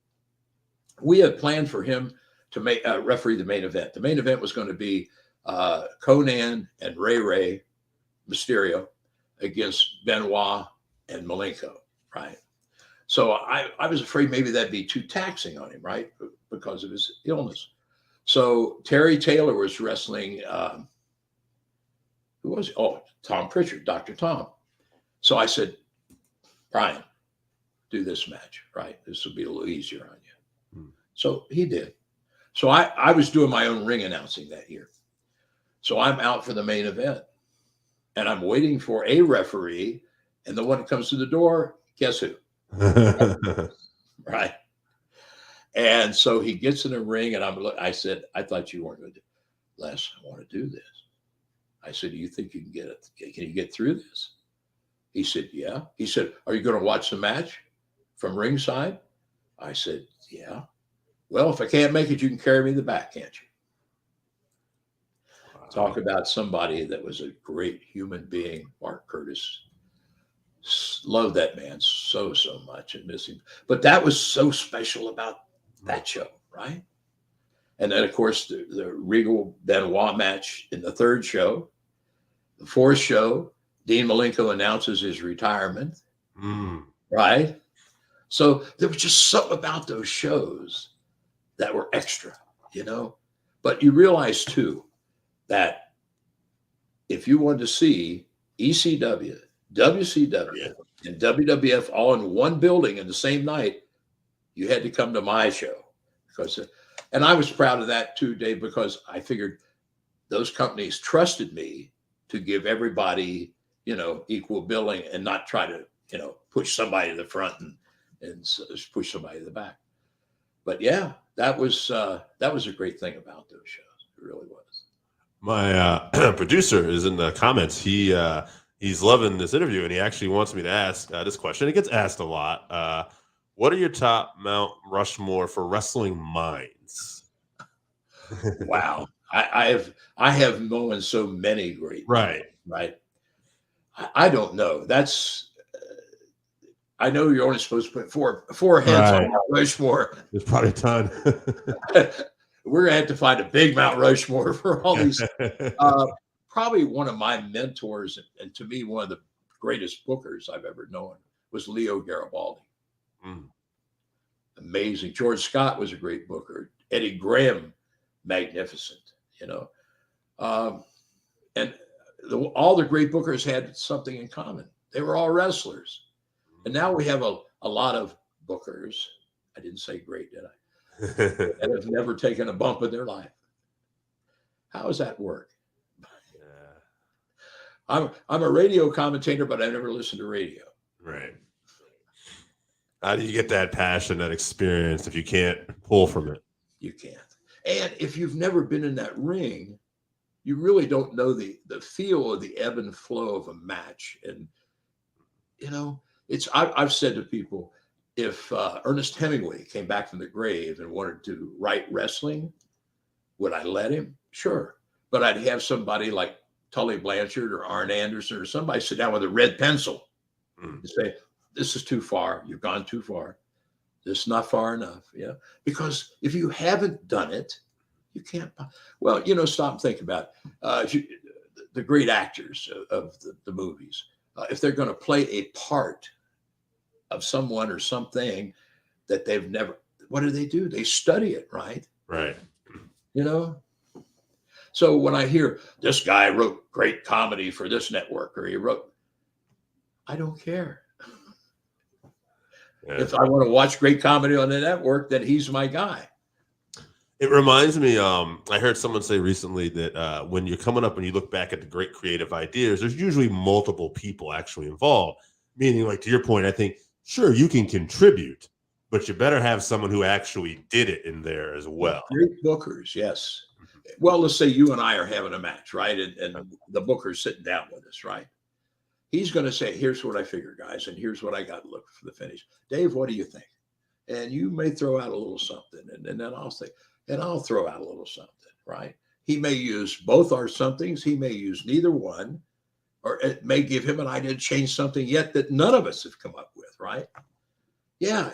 we had planned for him to make referee the main event. The main event was going to be Conan and Ray Mysterio against Benoit and Malenko, right? So I was afraid maybe that'd be too taxing on him, right? Because of his illness. So Terry Taylor was wrestling, who was it? Oh, Tom Pritchard, Dr. Tom. So I said, Brian, do this match, right? This will be a little easier on you. So he did. So I was doing my own ring announcing that year. So I'm out for the main event, and I'm waiting for a referee, and the one that comes to the door, guess who? Right. And so he gets in the ring, and I said, I thought you weren't going to do it. Les, I want to do this. I said, do you think you can get it? Can you get through this? He said, yeah. He said, are you going to watch the match from ringside? I said, yeah. Well, if I can't make it, you can carry me to the back, can't you? Wow. Talk about somebody that was a great human being, Mark Curtis. Loved that man so much and miss him. But that was so special about that show, right? And then, of course, the Regal Benoit match in the third show. The fourth show, Dean Malenko announces his retirement, right? So there was just something about those shows that were extra, But you realize, too, that if you wanted to see ECW, WCW, and WWF all in one building in the same night, you had to come to my show. And I was proud of that, too, Dave, because I figured those companies trusted me to give everybody, equal billing and not try to, push somebody to the front and push somebody to the back. But yeah, that was a great thing about those shows. It really was. My producer is in the comments. He's loving this interview, and he actually wants me to ask this question. It gets asked a lot. What are your top Mount Rushmore for wrestling minds? Wow, I have known so many great. Right. I don't know. That's. I know you're only supposed to put four heads on Mount Rushmore. There's probably a ton. We're gonna have to find a big Mount Rushmore for all these. Probably one of my mentors, and to me, one of the greatest bookers I've ever known was Leo Garibaldi. Amazing. George Scott was a great booker. Eddie Graham, magnificent, and all the great bookers had something in common. They were all wrestlers. And now we have a lot of bookers. I didn't say great, did I? And have never taken a bump in their life. How does that work? Yeah. I'm a radio commentator, but I never listened to radio. Right. How do you get that passion, that experience, if you can't pull from it? You can't. And if you've never been in that ring, you really don't know the feel of the ebb and flow of a match. And, I've said to people, if Ernest Hemingway came back from the grave and wanted to write wrestling, would I let him? Sure. But I'd have somebody like Tully Blanchard or Arn Anderson or somebody sit down with a red pencil and say, this is too far. You've gone too far. This is not far enough. Yeah. Because if you haven't done it, you can't. Well, stop and think about the great actors of the movies. If they're going to play a part of someone or something that they've never, what do? They study it, right? Right. So when I hear this guy wrote great comedy for this network, or I don't care. Yeah. If I want to watch great comedy on the network, then he's my guy. It reminds me, I heard someone say recently that when you're coming up and you look back at the great creative ideas, there's usually multiple people actually involved. Meaning, like to your point, I think, sure, you can contribute, but you better have someone who actually did it in there as well. Great bookers, yes. Well, let's say you and I are having a match, right? And the booker's sitting down with us, right? He's going to say, here's what I figure, guys, and here's what I got to look for the finish. Dave, what do you think? And you may throw out a little something, and then I'll say, and I'll throw out a little something, right? He may use both our somethings. He may use neither one, or it may give him an idea to change something yet that none of us have come up with, right? Yeah,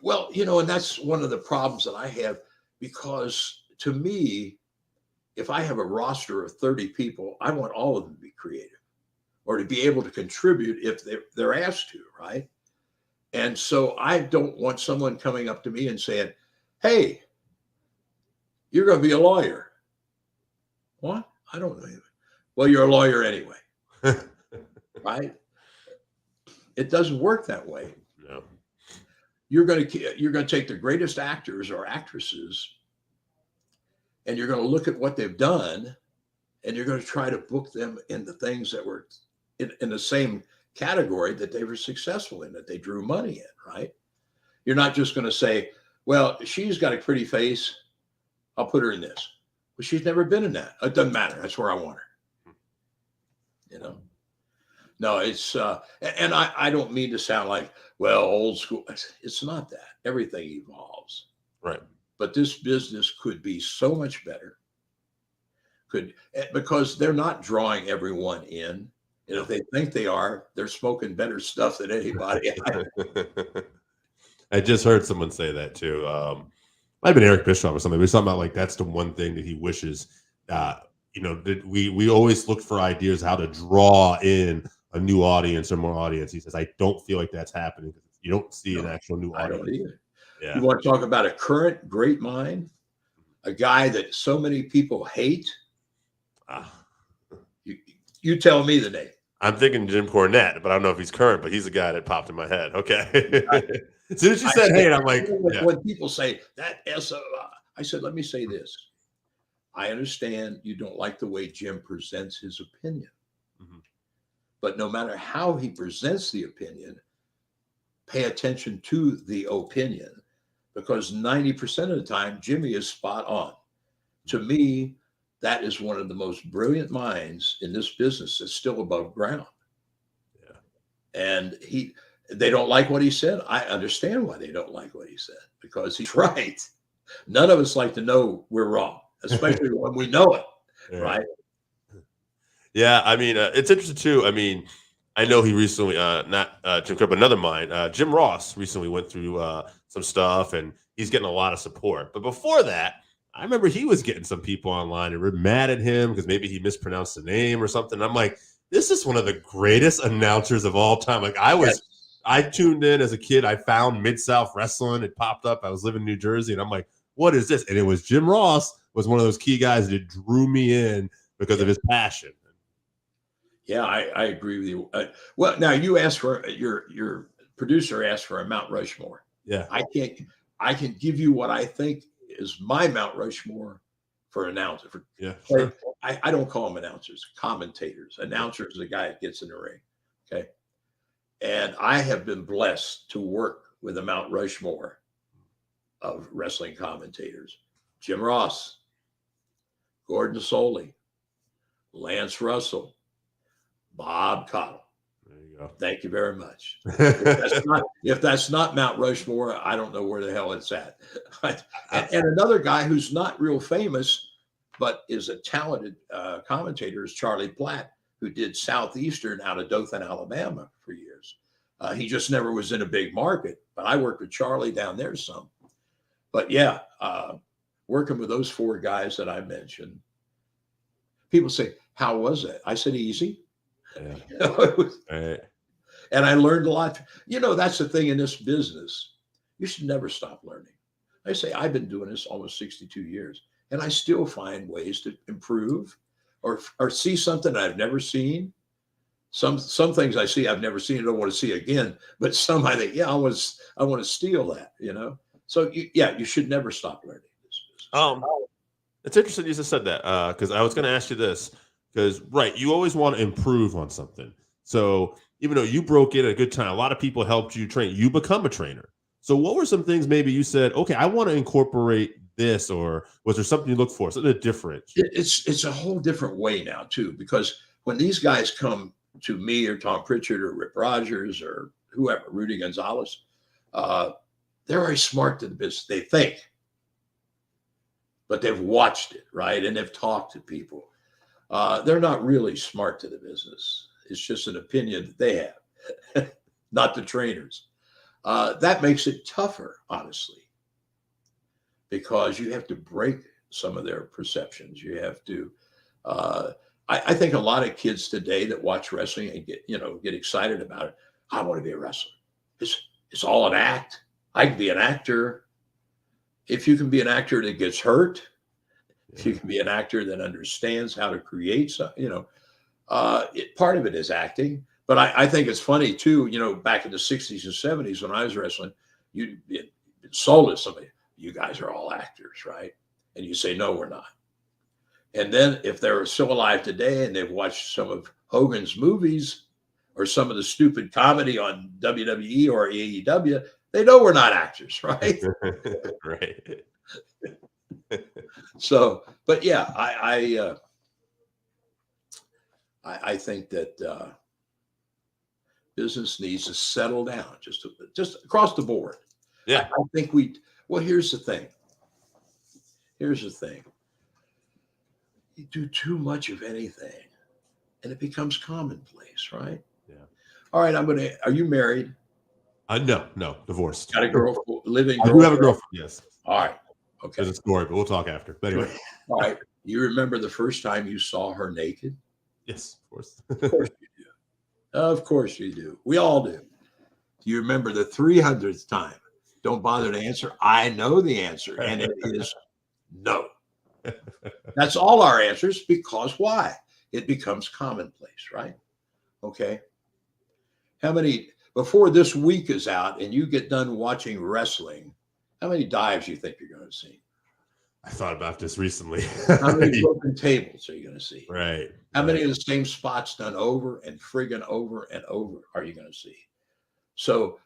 well, and that's one of the problems that I have, because to me, if I have a roster of 30 people, I want all of them to be creative or to be able to contribute if they're asked to, right? And so I don't want someone coming up to me and saying, hey, you're going to be a lawyer. What? I don't know. Well, you're a lawyer anyway, right? It doesn't work that way. No. You're going to take the greatest actors or actresses, and you're going to look at what they've done, and you're going to try to book them in the things that were in the same category that they were successful in, that they drew money in, right? You're not just going to say, well, she's got a pretty face, I'll put her in this. Well, she's never been in that. It doesn't matter. That's where I want her. No, it's and I don't mean to sound like, well, old school. It's not that. Everything evolves. Right. But this business could be so much better. Because they're not drawing everyone in. And if they think they are, they're smoking better stuff than anybody. I just heard someone say that too. Might have been Eric Bischoff or something. But he's talking about like that's the one thing that he wishes. That we always look for ideas how to draw in a new audience or more audience. He says, I don't feel like that's happening. You don't see an actual new audience. I don't either. Yeah. You want to talk about a current great mind, a guy that so many people hate. You tell me the name. I'm thinking Jim Cornette, but I don't know if he's current, but he's a guy that popped in my head. Okay. As soon as you said, hey, I'm like, when people say that, I said, let me say this. I understand you don't like the way Jim presents his opinion, but no matter how he presents the opinion, pay attention to the opinion, because 90% of the time, Jimmy is spot on. To me, that is one of the most brilliant minds in this business that's still above ground. Yeah. And they don't like what he said. I understand why they don't like what he said, because he's right. None of us like to know we're wrong, especially when we know it, right? Yeah, I mean, it's interesting too. I mean, I know he recently, not Jim Crow, but another mind, Jim Ross recently went through some stuff, and he's getting a lot of support. But before that, I remember he was getting some people online and were mad at him because maybe he mispronounced the name or something. I'm like, this is one of the greatest announcers of all time. Like I tuned in as a kid. I found Mid-South Wrestling. It popped up. I was living in New Jersey, and I'm like, what is this? And it was Jim Ross was one of those key guys that drew me in because of his passion. Yeah, I agree with you. Well, now you asked for your producer asked for a Mount Rushmore. Yeah, I can give you what I think is my Mount Rushmore for announcer. Sure. I don't call them announcers, commentators. Announcer is the guy that gets in the ring. Okay. And I have been blessed to work with a Mount Rushmore of wrestling commentators. Jim Ross, Gordon Soley, Lance Russell, Bob Cottle. There you go. Thank you very much. If that's not Mount Rushmore, I don't know where the hell it's at. and another guy who's not real famous, but is a talented commentator is Charlie Platt, who did Southeastern out of Dothan, Alabama for years. He just never was in a big market, but I worked with Charlie down there some. But yeah, working with those four guys that I mentioned, people say, how was it? I said, easy. Yeah. And I learned a lot. That's the thing in this business. You should never stop learning. I say, I've been doing this almost 62 years, and I still find ways to improve or see something I've never seen. Some things I see I've never seen, I don't want to see again, but some I think, I want to steal that, So you should never stop learning this business. It's interesting you just said that because I was going to ask you this because right, you always want to improve on something. So even though you broke in at a good time, a lot of people helped you train. You become a trainer. So what were some things maybe you said, okay, I want to incorporate this, or was there something you looked for, something different? It's a whole different way now too, because when these guys come to me or Tom Pritchard or Rip Rogers or whoever, Rudy Gonzalez, they're very smart to the business. They think, but they've watched it, right? And they've talked to people. They're not really smart to the business. It's just an opinion that they have, not the trainers. That makes it tougher, honestly, because you have to break some of their perceptions. You have to. I think a lot of kids today that watch wrestling and get excited about it. I want to be a wrestler. It's all an act. I can be an actor. If you can be an actor that gets hurt, if you can be an actor that understands how to create something, part of it is acting. But I think it's funny too, back in the 60s and 70s when I was wrestling, you'd be sold as somebody, you guys are all actors, right? And you say, no, we're not. And then if they're still alive today and they've watched some of Hogan's movies or some of the stupid comedy on WWE or AEW, they know we're not actors, right? Right. So, but yeah, I think that business needs to settle down just across the board. Yeah. I think here's the thing. You do too much of anything and it becomes commonplace, right? Yeah. All right, are you married? No, divorced. Got a girlfriend, living I girlfriend? do have a girlfriend, yes. All right. Okay. There's a story, but we'll talk after. But anyway. All right. You remember the first time you saw her naked? Yes, of course. Of course you do. Of course you do. We all do. Do you remember the 300th time? Don't bother to answer. I know the answer, and it is no. That's all our answers, because why? It becomes commonplace, right? Okay. How many, before this week is out and you get done watching wrestling, how many dives do you think you're going to see? I thought about this recently. How many broken tables are you going to see? Right. How many of the same spots done over and friggin' over and over are you going to see? So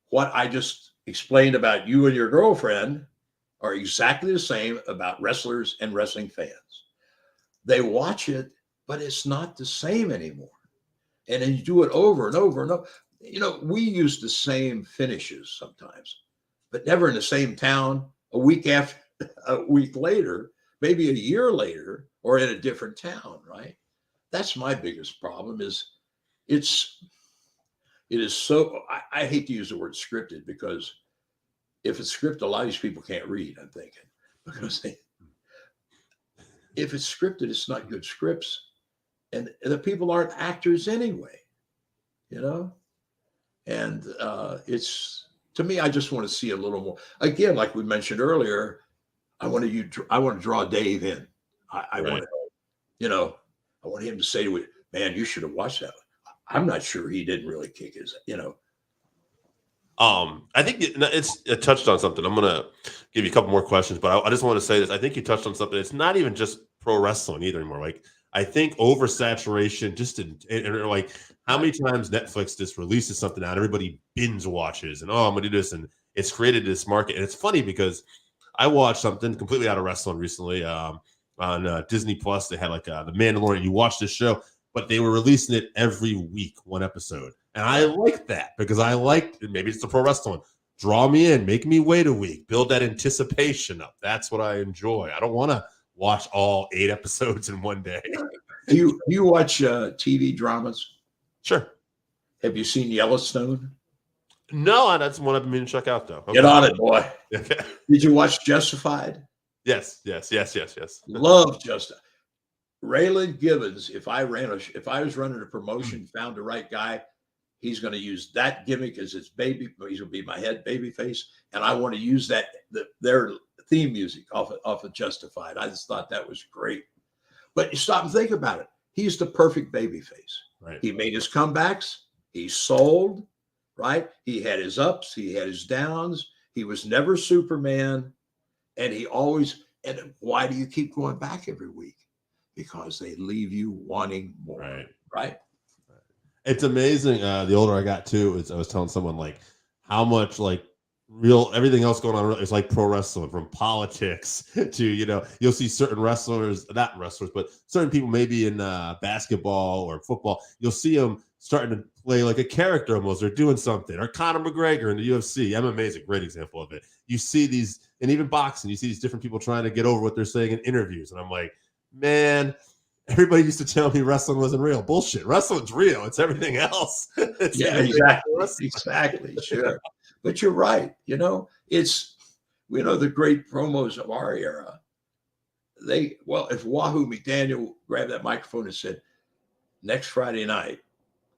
what I just explained about you and your girlfriend are exactly the same about wrestlers and wrestling fans. They watch it, but it's not the same anymore. And then you do it over and over and over. We use the same finishes sometimes, but never in the same town a week later, maybe a year later, or in a different town, right? That's my biggest problem it is so, I hate to use the word scripted, because if it's scripted, a lot of these people can't read, I'm thinking, because if it's scripted, it's not good scripts. And the people aren't actors anyway, and to me, I just want to see a little more, again, like we mentioned earlier, I want to draw Dave in. I want I want him to say to it, man, you should have watched that. I'm not sure he didn't really kick his, I think it touched on something. I'm gonna give you a couple more questions, but I just want to say this. I think you touched on something. It's not even just pro wrestling either anymore. Like, I think oversaturation, and like how many times Netflix just releases something out, everybody binge watches, and I'm gonna do this, and it's created this market. And it's funny because I watched something completely out of wrestling recently on Disney Plus. They had like The Mandalorian. You watch this show, but they were releasing it every week, one episode. And I like that because maybe it's the pro wrestling. Draw me in, make me wait a week, build that anticipation up. That's what I enjoy. I don't want to watch all 8 episodes in one day. Do you watch TV dramas? Sure. Have you seen Yellowstone? No, that's one I've been meaning to check out, though. Okay. Get on it, boy. Okay. Did you watch Justified? Yes. Love Justified. Raylan Givens, if I was running a promotion, found the right guy, he's going to use that gimmick as his baby. He's going to be my head baby face, and I want to use their theme music off of Justified. I just thought that was great. But you stop and think about it. He's the perfect baby face. Right. He made his comebacks. He sold. Right. He had his ups. He had his downs. He was never Superman, and he always And why do you keep going back every week? Because they leave you wanting more, Right. right? It's amazing. The older I got too, is I was telling someone like how much like real everything else going on is like pro wrestling, from politics to, you'll see certain wrestlers, not wrestlers, but certain people maybe in basketball or football, you'll see them starting to play like a character almost, or doing something, or Conor McGregor in the UFC. MMA is a great example of it. You see these, and even boxing, you see these different people trying to get over what they're saying in interviews. And I'm like, man, everybody used to tell me wrestling wasn't real. Bullshit. Wrestling's real. It's everything else. It's Yeah, exactly. Sure. But you're right. It's, the great promos of our era. If Wahoo McDaniel grabbed that microphone and said, next Friday night,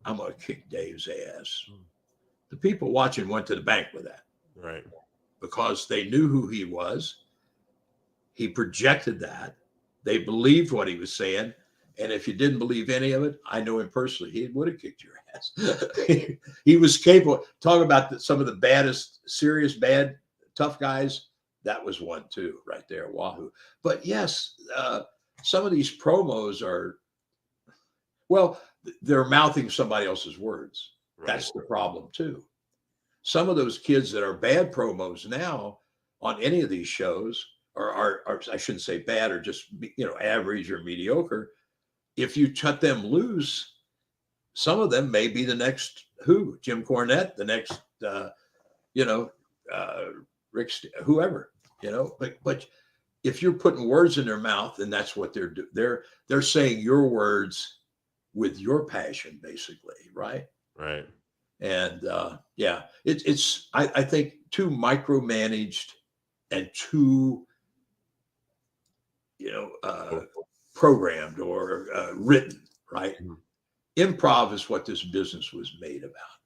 I'm going to kick Dave's ass, the people watching went to the bank with that. Right. Because they knew who he was. He projected that. They believed what he was saying. And if you didn't believe any of it, I know him personally. He would have kicked your ass. He was capable. Talk about some of the baddest, serious, bad, tough guys. That was one too, right there, Wahoo. But yes, some of these promos are, they're mouthing somebody else's words. Right. That's the problem too. Some of those kids that are bad promos now on any of these shows are I shouldn't say bad, or just, average or mediocre. If you cut them loose, some of them may be the next Jim Cornette, the next, Rick, whoever, but if you're putting words in their mouth, and that's what they're doing, they're saying your words with your passion, basically. Right. Right. And it's I think too micromanaged and too, programmed or written, right? Mm-hmm. Improv is what this business was made about.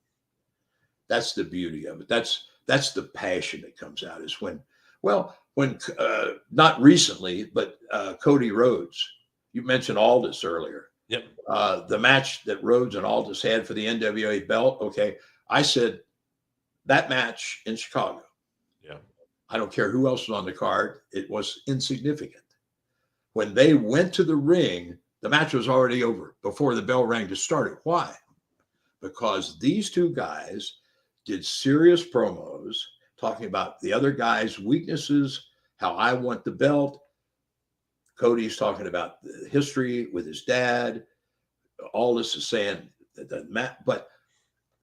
That's the beauty of it. That's the passion that comes out, is when not recently, but Cody Rhodes, you mentioned Aldis earlier. Yep. The match that Rhodes and Aldis had for the NWA belt. Okay. I said that match in Chicago. Yeah. I don't care who else was on the card. It was insignificant. When they went to the ring, the match was already over before the bell rang to start it. Why? Because these two guys did serious promos talking about the other guy's weaknesses, how I want the belt. Cody's talking about the history with his dad. All this is saying that, but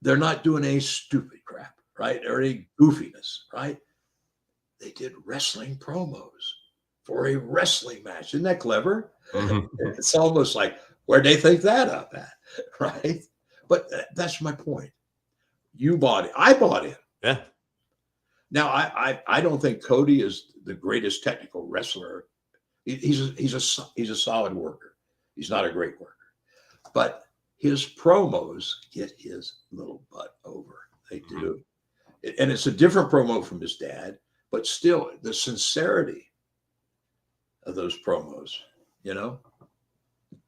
they're not doing any stupid crap, right? Or any goofiness, right? They did wrestling promos for a wrestling match. Isn't that clever? Mm-hmm. It's almost like, where'd they think that up at, right? But that's my point. You bought it. I bought it. Yeah. Now, I don't think Cody is the greatest technical wrestler. He's a solid worker. He's not a great worker. But his promos get his little butt over. They do. Mm-hmm. And it's a different promo from his dad, but still the sincerity of those promos,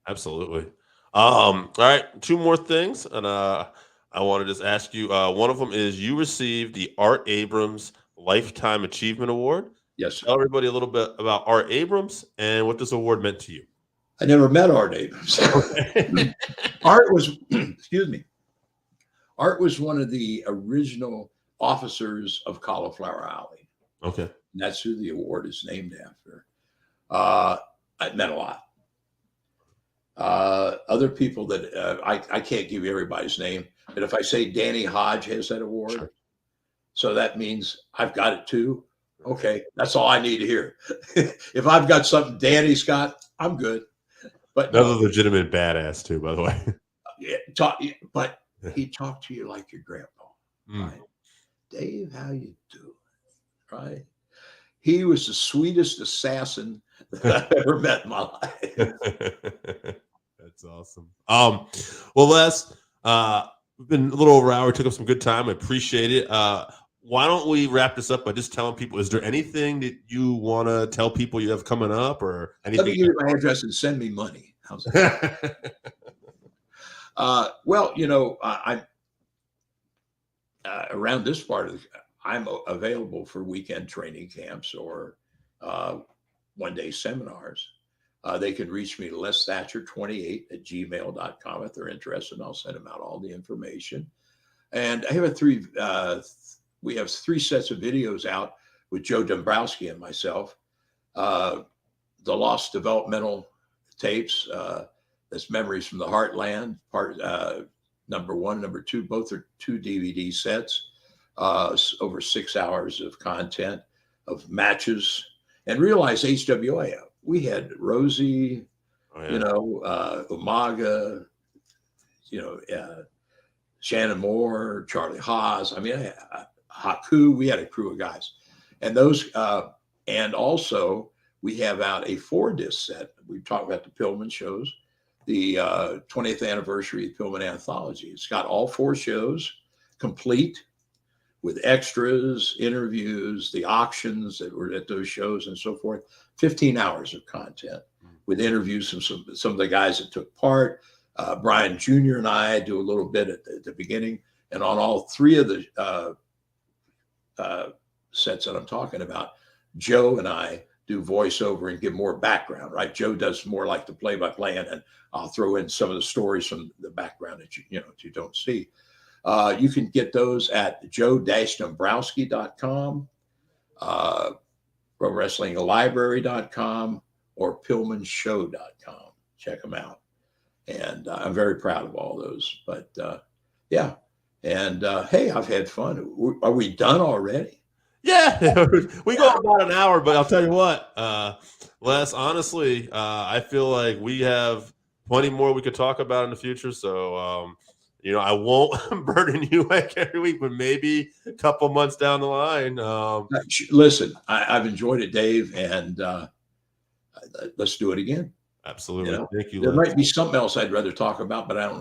Absolutely. All right, two more things, and I want to just ask you. One of them is you received the Art Abrams Lifetime Achievement Award. Yes, sir. Tell everybody a little bit about Art Abrams and what this award meant to you. I never met Art Abrams. Art was, excuse me. Art was one of the original officers of Cauliflower Alley. Okay. And that's who the award is named after. It meant a lot. Other people that I can't give you everybody's name, but if I say Danny Hodge has that award, sure. So that means I've got it too. Okay, that's all I need to hear. If I've got something Danny's got, I'm good. But another legitimate badass too, by the way. But he talked to you like your grandpa, right? Dave, how you doing? Right? He was the sweetest assassin that I've ever met in my life. That's awesome. Well, Les, we've been a little over an hour. We took up some good time. I appreciate it. Why don't we wrap this up by just telling people, is there anything that you want to tell people you have coming up, or anything? Let me give you my address and send me money. How's that? Well, I'm around this part of I'm available for weekend training camps or one-day seminars. They can reach me lesthatcher28@gmail.com if they're interested. I'll send them out all the information. And I have we have 3 sets of videos out with Joe Dombrowski and myself. The Lost Developmental Tapes, that's Memories from the Heartland, part number 1, number 2, both are 2 DVD sets, over 6 hours of content, of matches. And realize HWA, we had Rosie, Umaga, Shannon Moore, Charlie Haas. I mean, Haku, we had a crew of guys. And those, and also we have out a 4-disc set. We talked about the Pillman shows, the 20th anniversary of Pillman Anthology. It's got all 4 shows complete with extras, interviews, the auctions that were at those shows and so forth. 15 hours of content with interviews from some of the guys that took part. Brian Jr. and I do a little bit at the beginning. And on all 3 of the sets that I'm talking about, Joe and I do voiceover and give more background, right? Joe does more like the play-by-play, and I'll throw in some of the stories from the background that you don't see. You can get those at joe-dombrowski.com, ProWrestlingLibrary.com, or PillmanShow.com. Check them out. And I'm very proud of all those. But yeah. And hey, I've had fun. Are we done already? Yeah, we go about an hour, but I'll tell you what, Les, honestly, I feel like we have plenty more we could talk about in the future. So, I won't burden you like every week, but maybe a couple months down the line. Listen, I've enjoyed it, Dave, and let's do it again. Absolutely. Thank you. There might be something else I'd rather talk about, but I don't know.